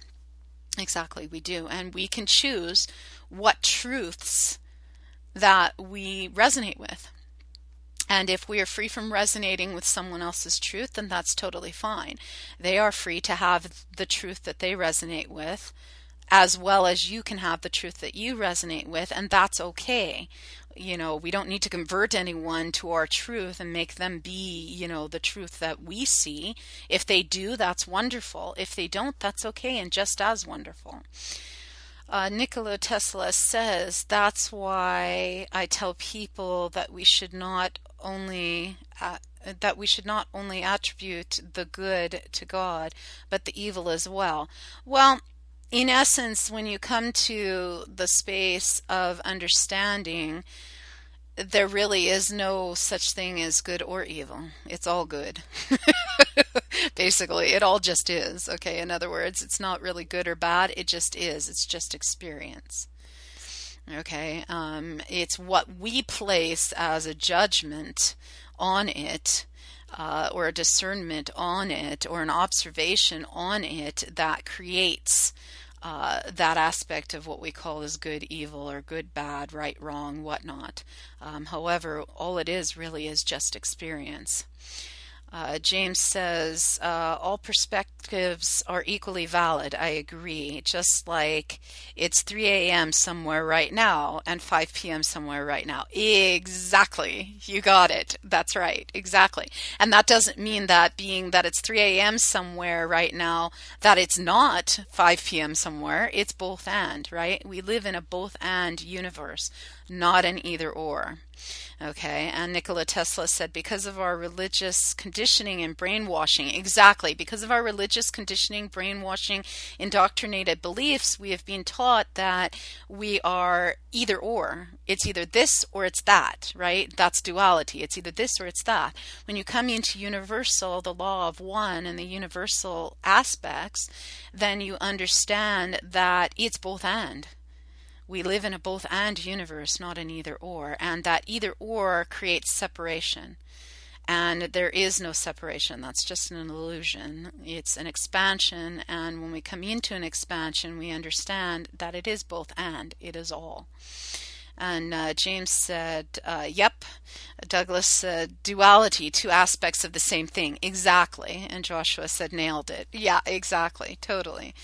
Exactly, we do. And we can choose what truths that we resonate with. And if we are free from resonating with someone else's truth, then that's totally fine. They are free to have the truth that they resonate with, as well as you can have the truth that you resonate with, and that's okay. You know, we don't need to convert anyone to our truth and make them be, you know, the truth that we see. If they do, that's wonderful. If they don't, that's okay and just as wonderful. Nikola Tesla says that's why I tell people that we should not only attribute the good to God, but the evil as well. Well, in essence, when you come to the space of understanding, there really is no such thing as good or evil. It's all good. Basically, it all just is. Okay, in other words, it's not really good or bad. It just is. It's just experience. Okay, it's what we place as a judgment on it, or a discernment on it, or an observation on it that creates that aspect of what we call as good, evil, or good, bad, right, wrong, whatnot. However, all it is really is just experience. James says, all perspectives are equally valid. I agree. Just like it's 3 a.m. somewhere right now and 5 p.m. somewhere right now. Exactly. You got it. That's right. Exactly. And that doesn't mean that being that it's 3 a.m. somewhere right now, that it's not 5 p.m. somewhere. It's both and, right? We live in a both and universe, not an either or. Okay, and Nikola Tesla said, because of our religious conditioning and brainwashing, exactly, because of our religious conditioning, brainwashing, indoctrinated beliefs, we have been taught that we are either or. It's either this or it's that, right? That's duality. It's either this or it's that. When you come into universal, the law of one and the universal aspects, then you understand that it's both and. We live in a both and universe, not an either or, and that either or creates separation. And there is no separation. That's just an illusion. It's an expansion, and when we come into an expansion, we understand that it is both and, it is all. And James said, yep. Douglas said, duality, two aspects of the same thing. Exactly. And Joshua said, nailed it. Yeah, exactly. Totally.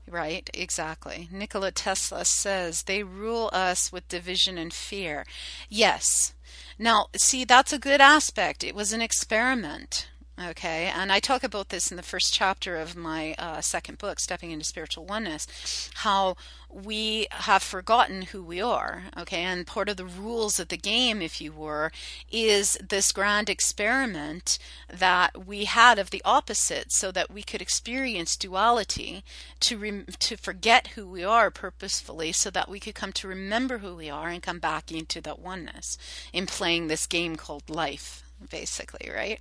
Right, exactly. Nikola Tesla says they rule us with division and fear. Yes. Now, see, that's a good aspect. It was an experiment. Okay, and I talk about this in the first chapter of my second book, Stepping into Spiritual Oneness, how we have forgotten who we are, okay, and part of the rules of the game, if you were, is this grand experiment that we had of the opposite so that we could experience duality, to forget who we are purposefully so that we could come to remember who we are and come back into that oneness in playing this game called life, basically, right?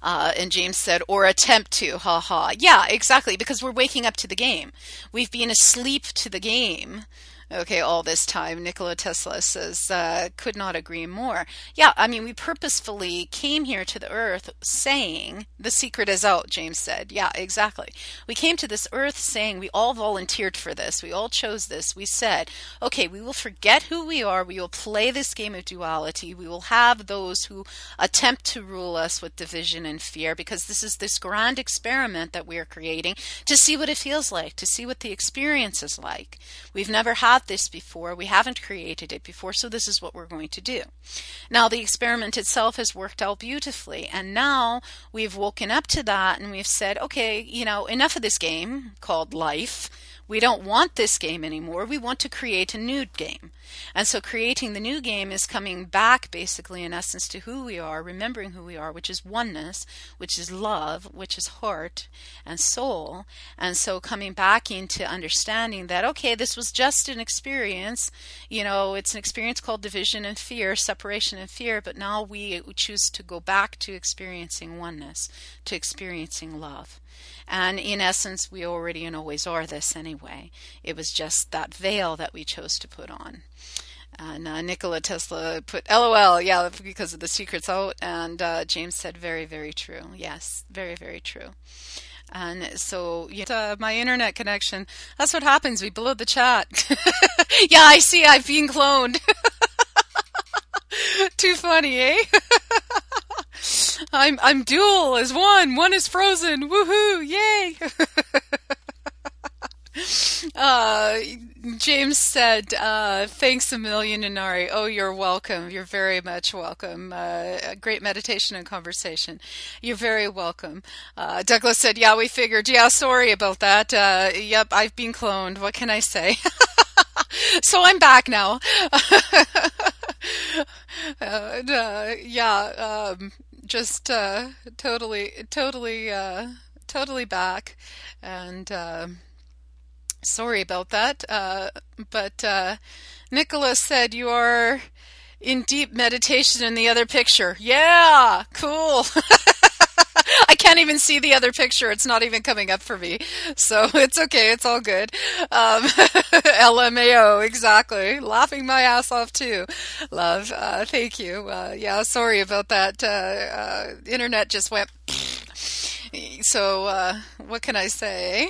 And James said, or attempt to, ha ha. Yeah, exactly, because we're waking up to the game. We've been asleep to the game, okay, all this time. Nikola Tesla says, could not agree more. Yeah, I mean, we purposefully came here to the earth saying, the secret is out, James said. Yeah, exactly. We came to this earth saying we all volunteered for this. We all chose this. We said, okay, we will forget who we are. We will play this game of duality. We will have those who attempt to rule us with division and fear, because this is this grand experiment that we are creating to see what it feels like, to see what the experience is like. We've never had this before. We haven't created it before, so this is what we're going to do. Now, the experiment itself has worked out beautifully, and now we've woken up to that and we've said, okay, you know, enough of this game called life. We don't want this game anymore. We want to create a new game. And so creating the new game is coming back basically in essence to who we are, remembering who we are, which is oneness, which is love, which is heart and soul. And so coming back into understanding that, okay, this was just an experience. It's an experience called division and fear, separation and fear, but now we choose to go back to experiencing oneness, to experiencing love. And in essence, we already and always are this anyway. It was just that veil that we chose to put on. And Nikola Tesla put LOL, yeah, because of the secret's out. And James said, very, very true. Yes, very, very true. And so, my internet connection, that's what happens. We blow the chat. Yeah, I see. I've been cloned. Too funny, eh? I'm dual as one. One is frozen. Woohoo! Yay! James said, thanks a million, Nenari. Oh, you're welcome. You're very much welcome. A great meditation and conversation. You're very welcome. Douglas said, yeah, we figured. Yeah, sorry about that. Yep, I've been cloned. What can I say? So I'm back now. Just totally back. And sorry about that. But Nicholas said you are in deep meditation in the other picture. Yeah, cool. I can't even see the other picture. It's not even coming up for me. So it's okay. It's all good. LMAO, exactly. Laughing my ass off too. Love. Thank you. Yeah, sorry about that. Internet just went. So what can I say?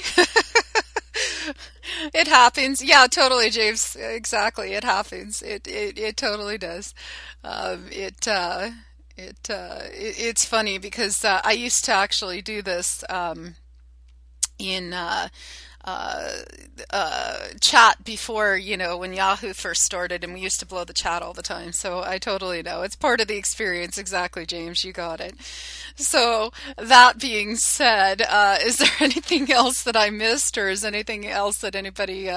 It happens. Yeah, totally, James. Exactly. It happens. It totally does. It's funny because I used to actually do this in chat before, when Yahoo first started, and we used to blow the chat all the time. So I totally know. It's part of the experience. Exactly, James. You got it. So that being said, is there anything else that I missed, or is anything else that anybody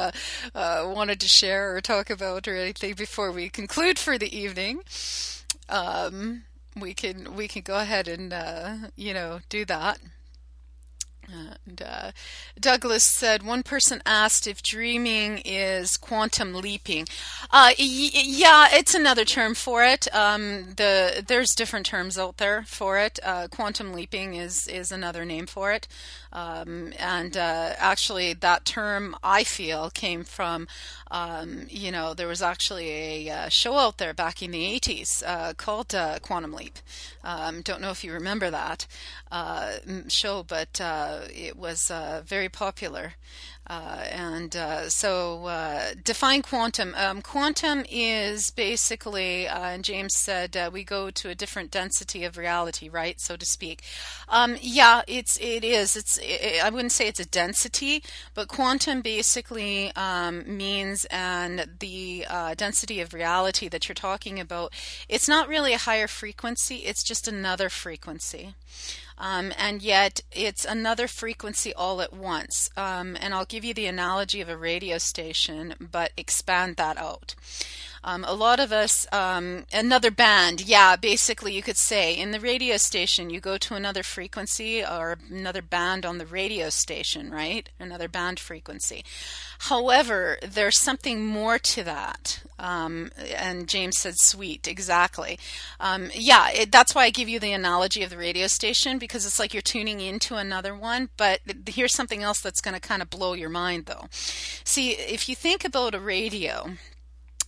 wanted to share or talk about or anything before we conclude for the evening? We can go ahead and do that. And Douglas said, one person asked if dreaming is quantum leaping. Yeah, it's another term for it. There's different terms out there for it. Quantum leaping is another name for it. And actually that term, I feel, came from, there was actually a show out there back in the 80s called Quantum Leap. Don't know if you remember that show, but it was very popular. So define quantum. Quantum is basically, and James said, we go to a different density of reality, right, so to speak. Yeah, it is. I wouldn't say it's a density, but quantum basically means, and the density of reality that you're talking about, it's not really a higher frequency, it's just another frequency. And yet it's another frequency all at once. And I'll give you the analogy of a radio station, but expand that out. A lot of us, another band, yeah, basically you could say in the radio station, you go to another frequency or another band on the radio station, right? Another band frequency. However, there's something more to that. And James said sweet, exactly. Yeah, that's why I give you the analogy of the radio station, because it's like you're tuning into another one, but here's something else that's going to kind of blow your mind though. See, if you think about a radio,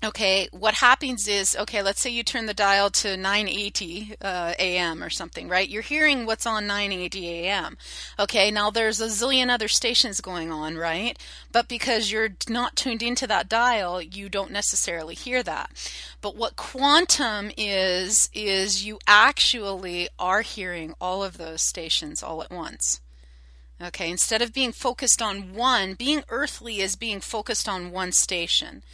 okay, what happens is, okay, let's say you turn the dial to 980 AM or something, right? You're hearing what's on 980 AM. Okay, now there's a zillion other stations going on, right? But because you're not tuned into that dial, you don't necessarily hear that. But what quantum is you actually are hearing all of those stations all at once. Okay, instead of being focused on one, being earthly is being focused on one station.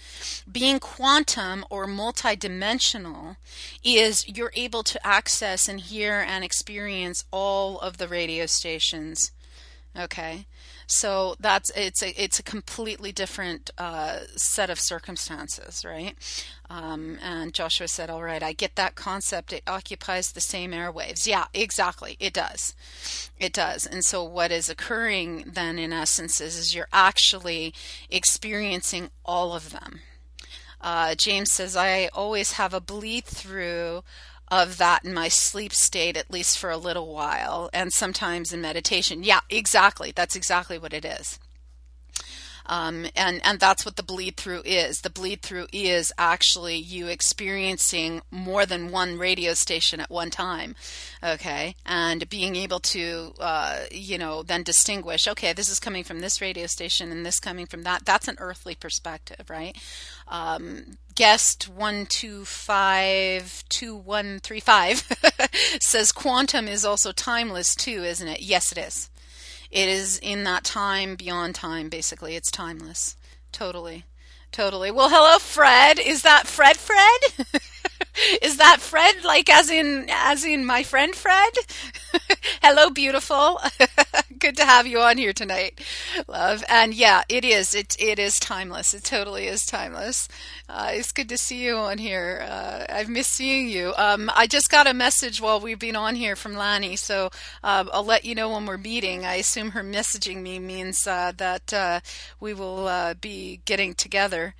Being quantum or multidimensional is you're able to access and hear and experience all of the radio stations. Okay, so it's a completely different set of circumstances, right? And Joshua said, "All right, I get that concept. It occupies the same airwaves." Yeah, exactly. It does. It does. And so what is occurring then, in essence, is you're actually experiencing all of them. James says, I always have a bleed through of that in my sleep state, at least for a little while, and sometimes in meditation. Yeah, exactly. That's exactly what it is. And that's what the bleed through is. The bleed through is actually you experiencing more than one radio station at one time, okay, and being able to then distinguish. Okay, this is coming from this radio station and this coming from that. That's an earthly perspective, right? Guest 1252135 says quantum is also timeless too, isn't it? Yes, it is. It is in that time beyond time, basically. It's timeless. Totally. Totally. Well, hello, Fred. Is that Fred? Is that Fred, like as in my friend Fred? Hello, beautiful. Good to have you on here tonight, love. And yeah, it is. It is timeless. It totally is timeless. It's good to see you on here. I've missed seeing you. I just got a message while we've been on here from Lani, so I'll let you know when we're meeting. I assume her messaging me means that we will be getting together.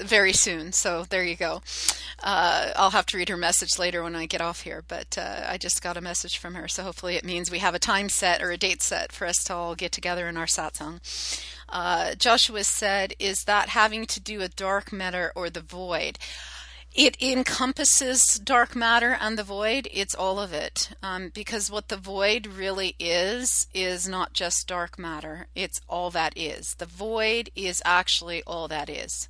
Very soon. So there you go. I'll have to read her message later when I get off here, but I just got a message from her. So hopefully it means we have a time set or a date set for us to all get together in our satsang. Joshua said, is that having to do with dark matter or the void? It encompasses dark matter and the void. It's all of it. Because what the void really is not just dark matter. It's all that is. The void is actually all that is.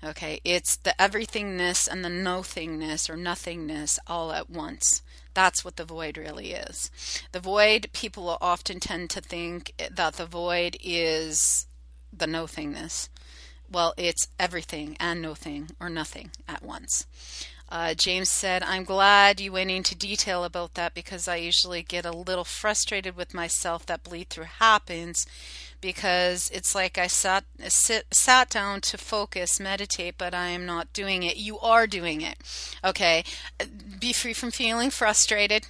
Okay, it's the everythingness and the nothingness or nothingness all at once. That's what the void really is. The void, people often tend to think that the void is the nothingness. Well, it's everything and nothing or nothing at once. James said, I'm glad you went into detail about that because I usually get a little frustrated with myself that bleed through happens because it's like I sat down to focus, meditate, but I am not doing it. You are doing it. Okay. Be free from feeling frustrated.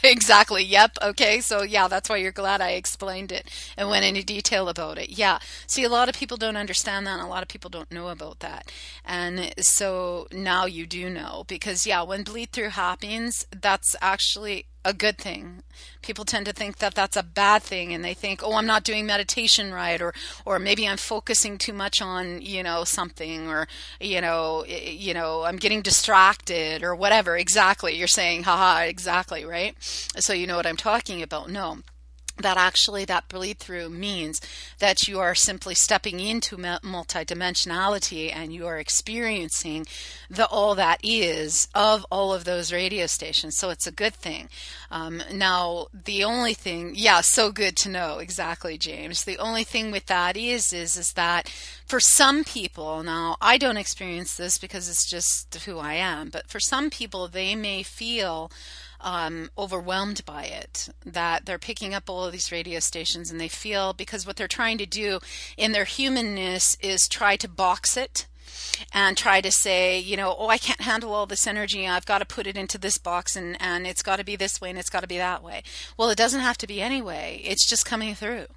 Exactly. Yep. Okay. So yeah, that's why you're glad I explained it and went into detail about it. Yeah. See, a lot of people don't understand that and a lot of people don't know about that. And so now you do know because yeah, when bleed through happens, that's actually a good thing. People tend to think that that's a bad thing and they think, oh, I'm not doing meditation right, or maybe I'm focusing too much on, something, or, I'm getting distracted or whatever. Exactly. You're saying, haha, exactly, right? So you know what I'm talking about. No. That actually that bleed through means that you are simply stepping into multidimensionality and you are experiencing the all that is of all of those radio stations. So it's a good thing. Now, the only thing, yeah, so good to know. Exactly, James. The only thing with that is that for some people, now I don't experience this because it's just who I am, but for some people, they may feel overwhelmed by it, that they're picking up all of these radio stations and they feel, because what they're trying to do in their humanness is try to box it and try to say, oh, I can't handle all this energy. I've got to put it into this box and it's got to be this way and it's got to be that way. Well, it doesn't have to be anyway. It's just coming through.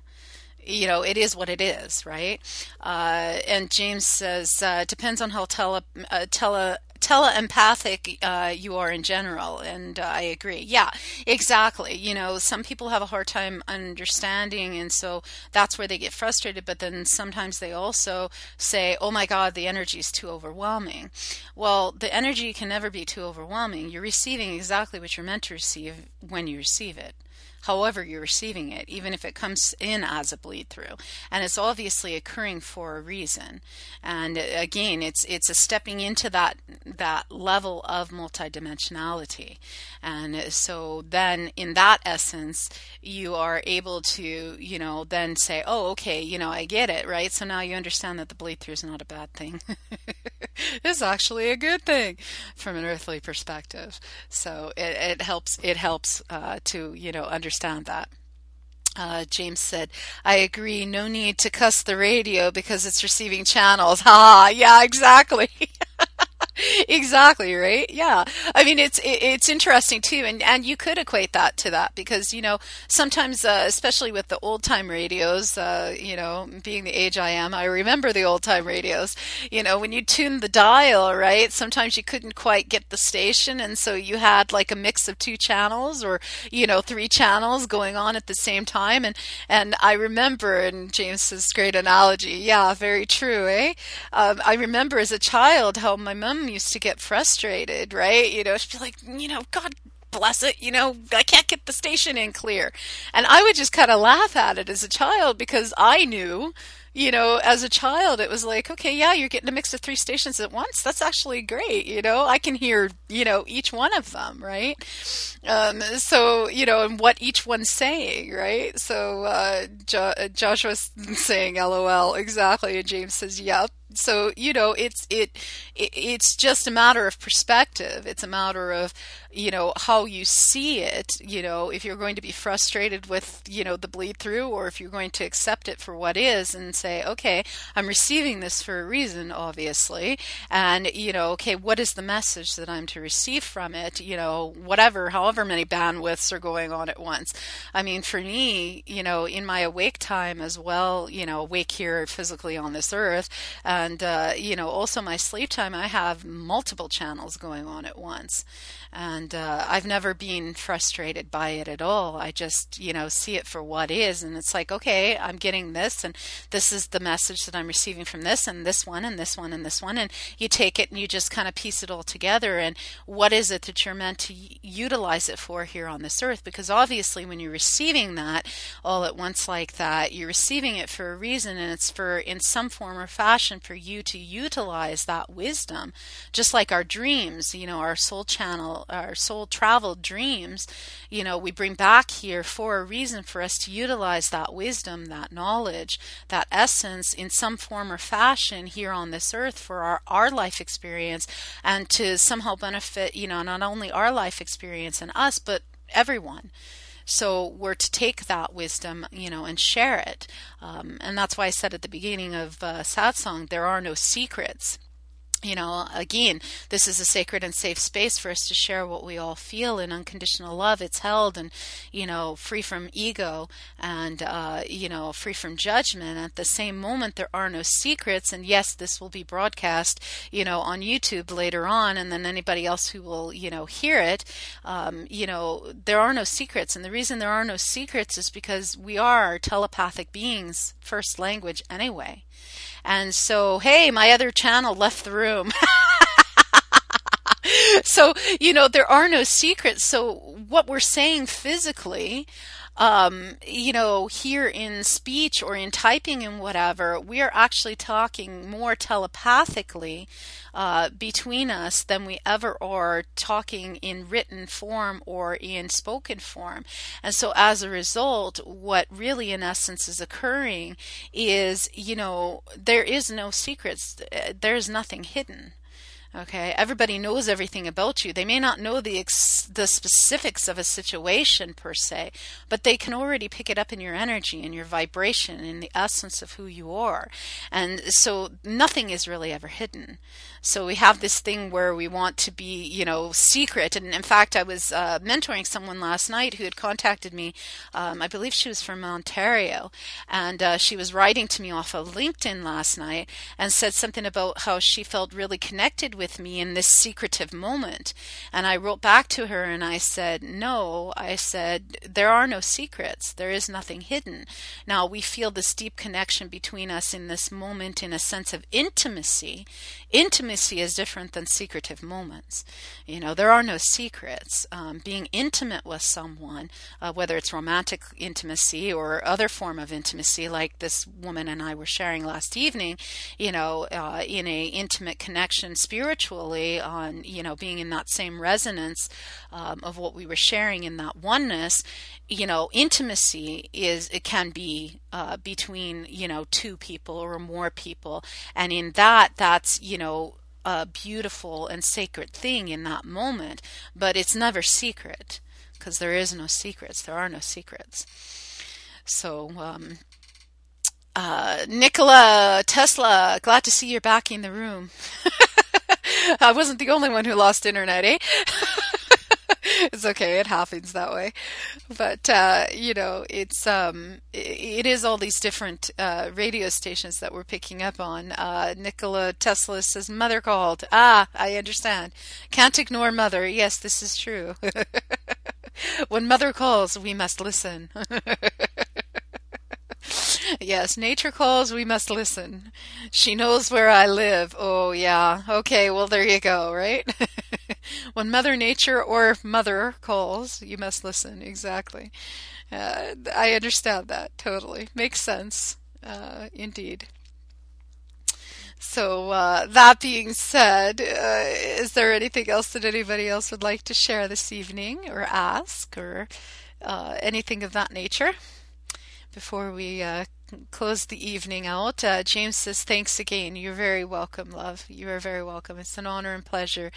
It is what it is, right? And James says, depends on how teleempathic you are in general, and I agree. Yeah, exactly. Some people have a hard time understanding, and so that's where they get frustrated, but then sometimes they also say, oh my God, the energy is too overwhelming. Well, the energy can never be too overwhelming. You're receiving exactly what you're meant to receive when you receive it. However you're receiving it, even if it comes in as a bleed through. And it's obviously occurring for a reason. And again, it's a stepping into that level of multidimensionality. And so then in that essence, you are able to, then say, oh, okay, I get it, right? So now you understand that the bleed through is not a bad thing. is actually a good thing from an earthly perspective. So it helps to understand that. James said, I agree, no need to cuss the radio because it's receiving channels. Ha, yeah, exactly. Exactly, right? Yeah. I mean, it's interesting too, and you could equate that to that because sometimes, especially with the old time radios, being the age I am, I remember the old time radios. When you tuned the dial, right? Sometimes you couldn't quite get the station, and so you had like a mix of two channels or three channels going on at the same time, and I remember, and James says great analogy. Yeah, very true, eh? I remember as a child how my mom used to get frustrated, right? She'd be like, God bless it, I can't get the station in clear. And I would just kind of laugh at it as a child because I knew, as a child, it was like, okay, yeah, you're getting a mix of three stations at once. That's actually great. I can hear, each one of them, right? So, and what each one's saying, right? So, Joshua's saying LOL, exactly. And James says, yep. So, it's just a matter of perspective. It's a matter of, how you see it, if you're going to be frustrated with, the bleed through, or if you're going to accept it for what is and say, okay, I'm receiving this for a reason, obviously. And, okay, what is the message that I'm to receive from it? Whatever, however many bandwidths are going on at once. I mean, for me, in my awake time as well, awake here physically on this earth, and, also my sleep time, I have multiple channels going on at once. And I've never been frustrated by it at all. I just, see it for what is. And it's like, okay, I'm getting this, and this is the message that I'm receiving from this, and this one, and this one, and this one. And you take it and you just kind of piece it all together. And what is it that you're meant to utilize it for here on this earth? Because obviously, when you're receiving that all at once like that, you're receiving it for a reason, and it's for, in some form or fashion, for you to utilize that wisdom. Just like our dreams, our soul channel, our soul traveled dreams, we bring back here for a reason, for us to utilize that wisdom, that knowledge, that essence in some form or fashion here on this earth for our life experience, and to somehow benefit, not only our life experience and us, but everyone. So we're to take that wisdom, and share it. And that's why I said at the beginning of Satsang, there are no secrets. Again, this is a sacred and safe space for us to share what we all feel in unconditional love. It's held and, free from ego and, free from judgment. At the same moment, there are no secrets. And yes, this will be broadcast, on YouTube later on. And then anybody else who will, hear it, there are no secrets. And the reason there are no secrets is because we are telepathic beings, first language anyway. And so, hey, my other channel left the room. So, there are no secrets. So what we're saying physically, here in speech or in typing and whatever, we are actually talking more telepathically between us than we ever are talking in written form or in spoken form. And so as a result, what really in essence is occurring is, there is no secrets. There is nothing hidden. Okay, everybody knows everything about you. They may not know the specifics of a situation per se, but they can already pick it up in your energy and your vibration and the essence of who you are. And so nothing is really ever hidden. So we have this thing where we want to be, secret. And in fact, I was mentoring someone last night who had contacted me. I believe she was from Ontario, and she was writing to me off of LinkedIn last night and said something about how she felt really connected with me in this secretive moment. And I wrote back to her and I said, no, I said, there are no secrets. There is nothing hidden. Now we feel this deep connection between us in this moment in a sense of intimacy. Intimacy is different than secretive moments. There are no secrets. Being intimate with someone, whether it's romantic intimacy or other form of intimacy, like this woman and I were sharing last evening, in a intimate connection spiritually on, being in that same resonance of what we were sharing in that oneness, intimacy it can be between, two people or more people. And in that's, a beautiful and sacred thing in that moment, but it's never secret because there is no secrets. There are no secrets. So, Nikola Tesla, glad to see you're back in the room. I wasn't the only one who lost internet, eh? It's okay, it happens that way. But it is all these different radio stations that we're picking up on. Nikola Tesla says, "Mother called." Ah, I understand. Can't ignore mother. Yes, this is true. When mother calls, we must listen. Yes, nature calls, we must listen. She knows where I live. Oh, yeah. Okay, well, there you go, right? When Mother Nature or Mother calls, you must listen. Exactly. I understand that totally. Makes sense. Indeed. So, that being said, is there anything else that anybody else would like to share this evening or ask or anything of that nature? Before we close the evening out, James says, "Thanks again. You're very welcome, love. You are very welcome. It's an honor and pleasure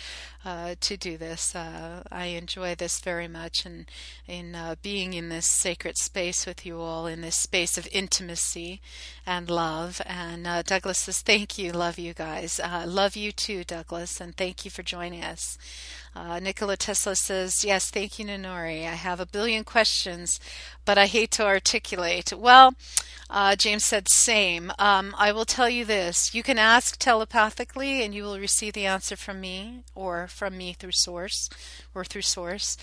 to do this. I enjoy this very much, and in being in this sacred space with you all, in this space of intimacy and love." And Douglas says, "Thank you. Love you guys. Love you too, Douglas, and thank you for joining us." Nikola Tesla says, "Yes, thank you, Nenari. I have a billion questions, but I hate to articulate." Well, James said, "Same. I will tell you this. You can ask telepathically and you will receive the answer from me or from me through source or through source.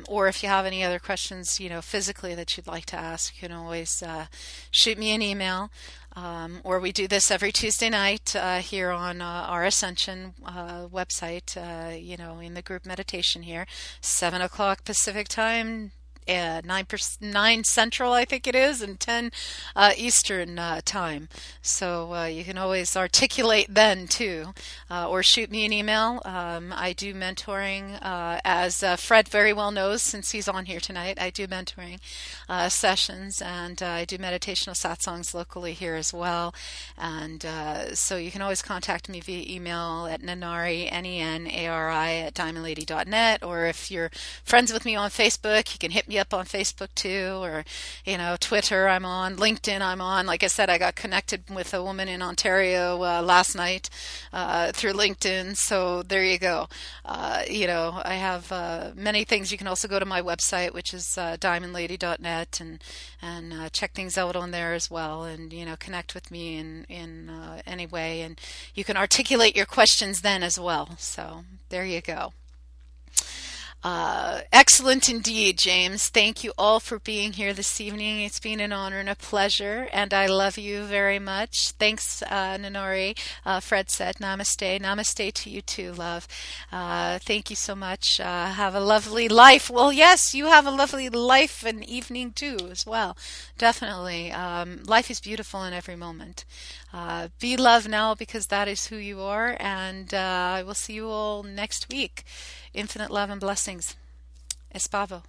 Or if you have any other questions, physically that you'd like to ask, you can always shoot me an email. Or we do this every Tuesday night here on our Ascension website, in the group meditation here, 7 o'clock Pacific time, 9 Central, I think it is, and 10 Eastern time. So you can always articulate then too, or shoot me an email. I do mentoring, as Fred very well knows since he's on here tonight. I do mentoring sessions, and I do meditational satsangs locally here as well. And so you can always contact me via email at Nenari, Nenari at diamondlady.net, or if you're friends with me on Facebook, you can hit me up on Facebook too, or Twitter I'm on, LinkedIn I'm on. Like I said, I got connected with a woman in Ontario last night through LinkedIn, so there you go. I have many things. You can also go to my website, which is diamondlady.net, and check things out on there as well, and connect with me in any way, and you can articulate your questions then as well. So there you go. Excellent indeed, James. Thank you all for being here this evening. It's been an honor and a pleasure, and I love you very much. Thanks, Nenari. Fred said, "Namaste." Namaste to you too, love. Thank you so much. Have a lovely life. Well, yes, you have a lovely life and evening too, as well. Definitely. Life is beautiful in every moment. Be love now, because that is who you are, and I will see you all next week. Infinite love and blessings. Espavo.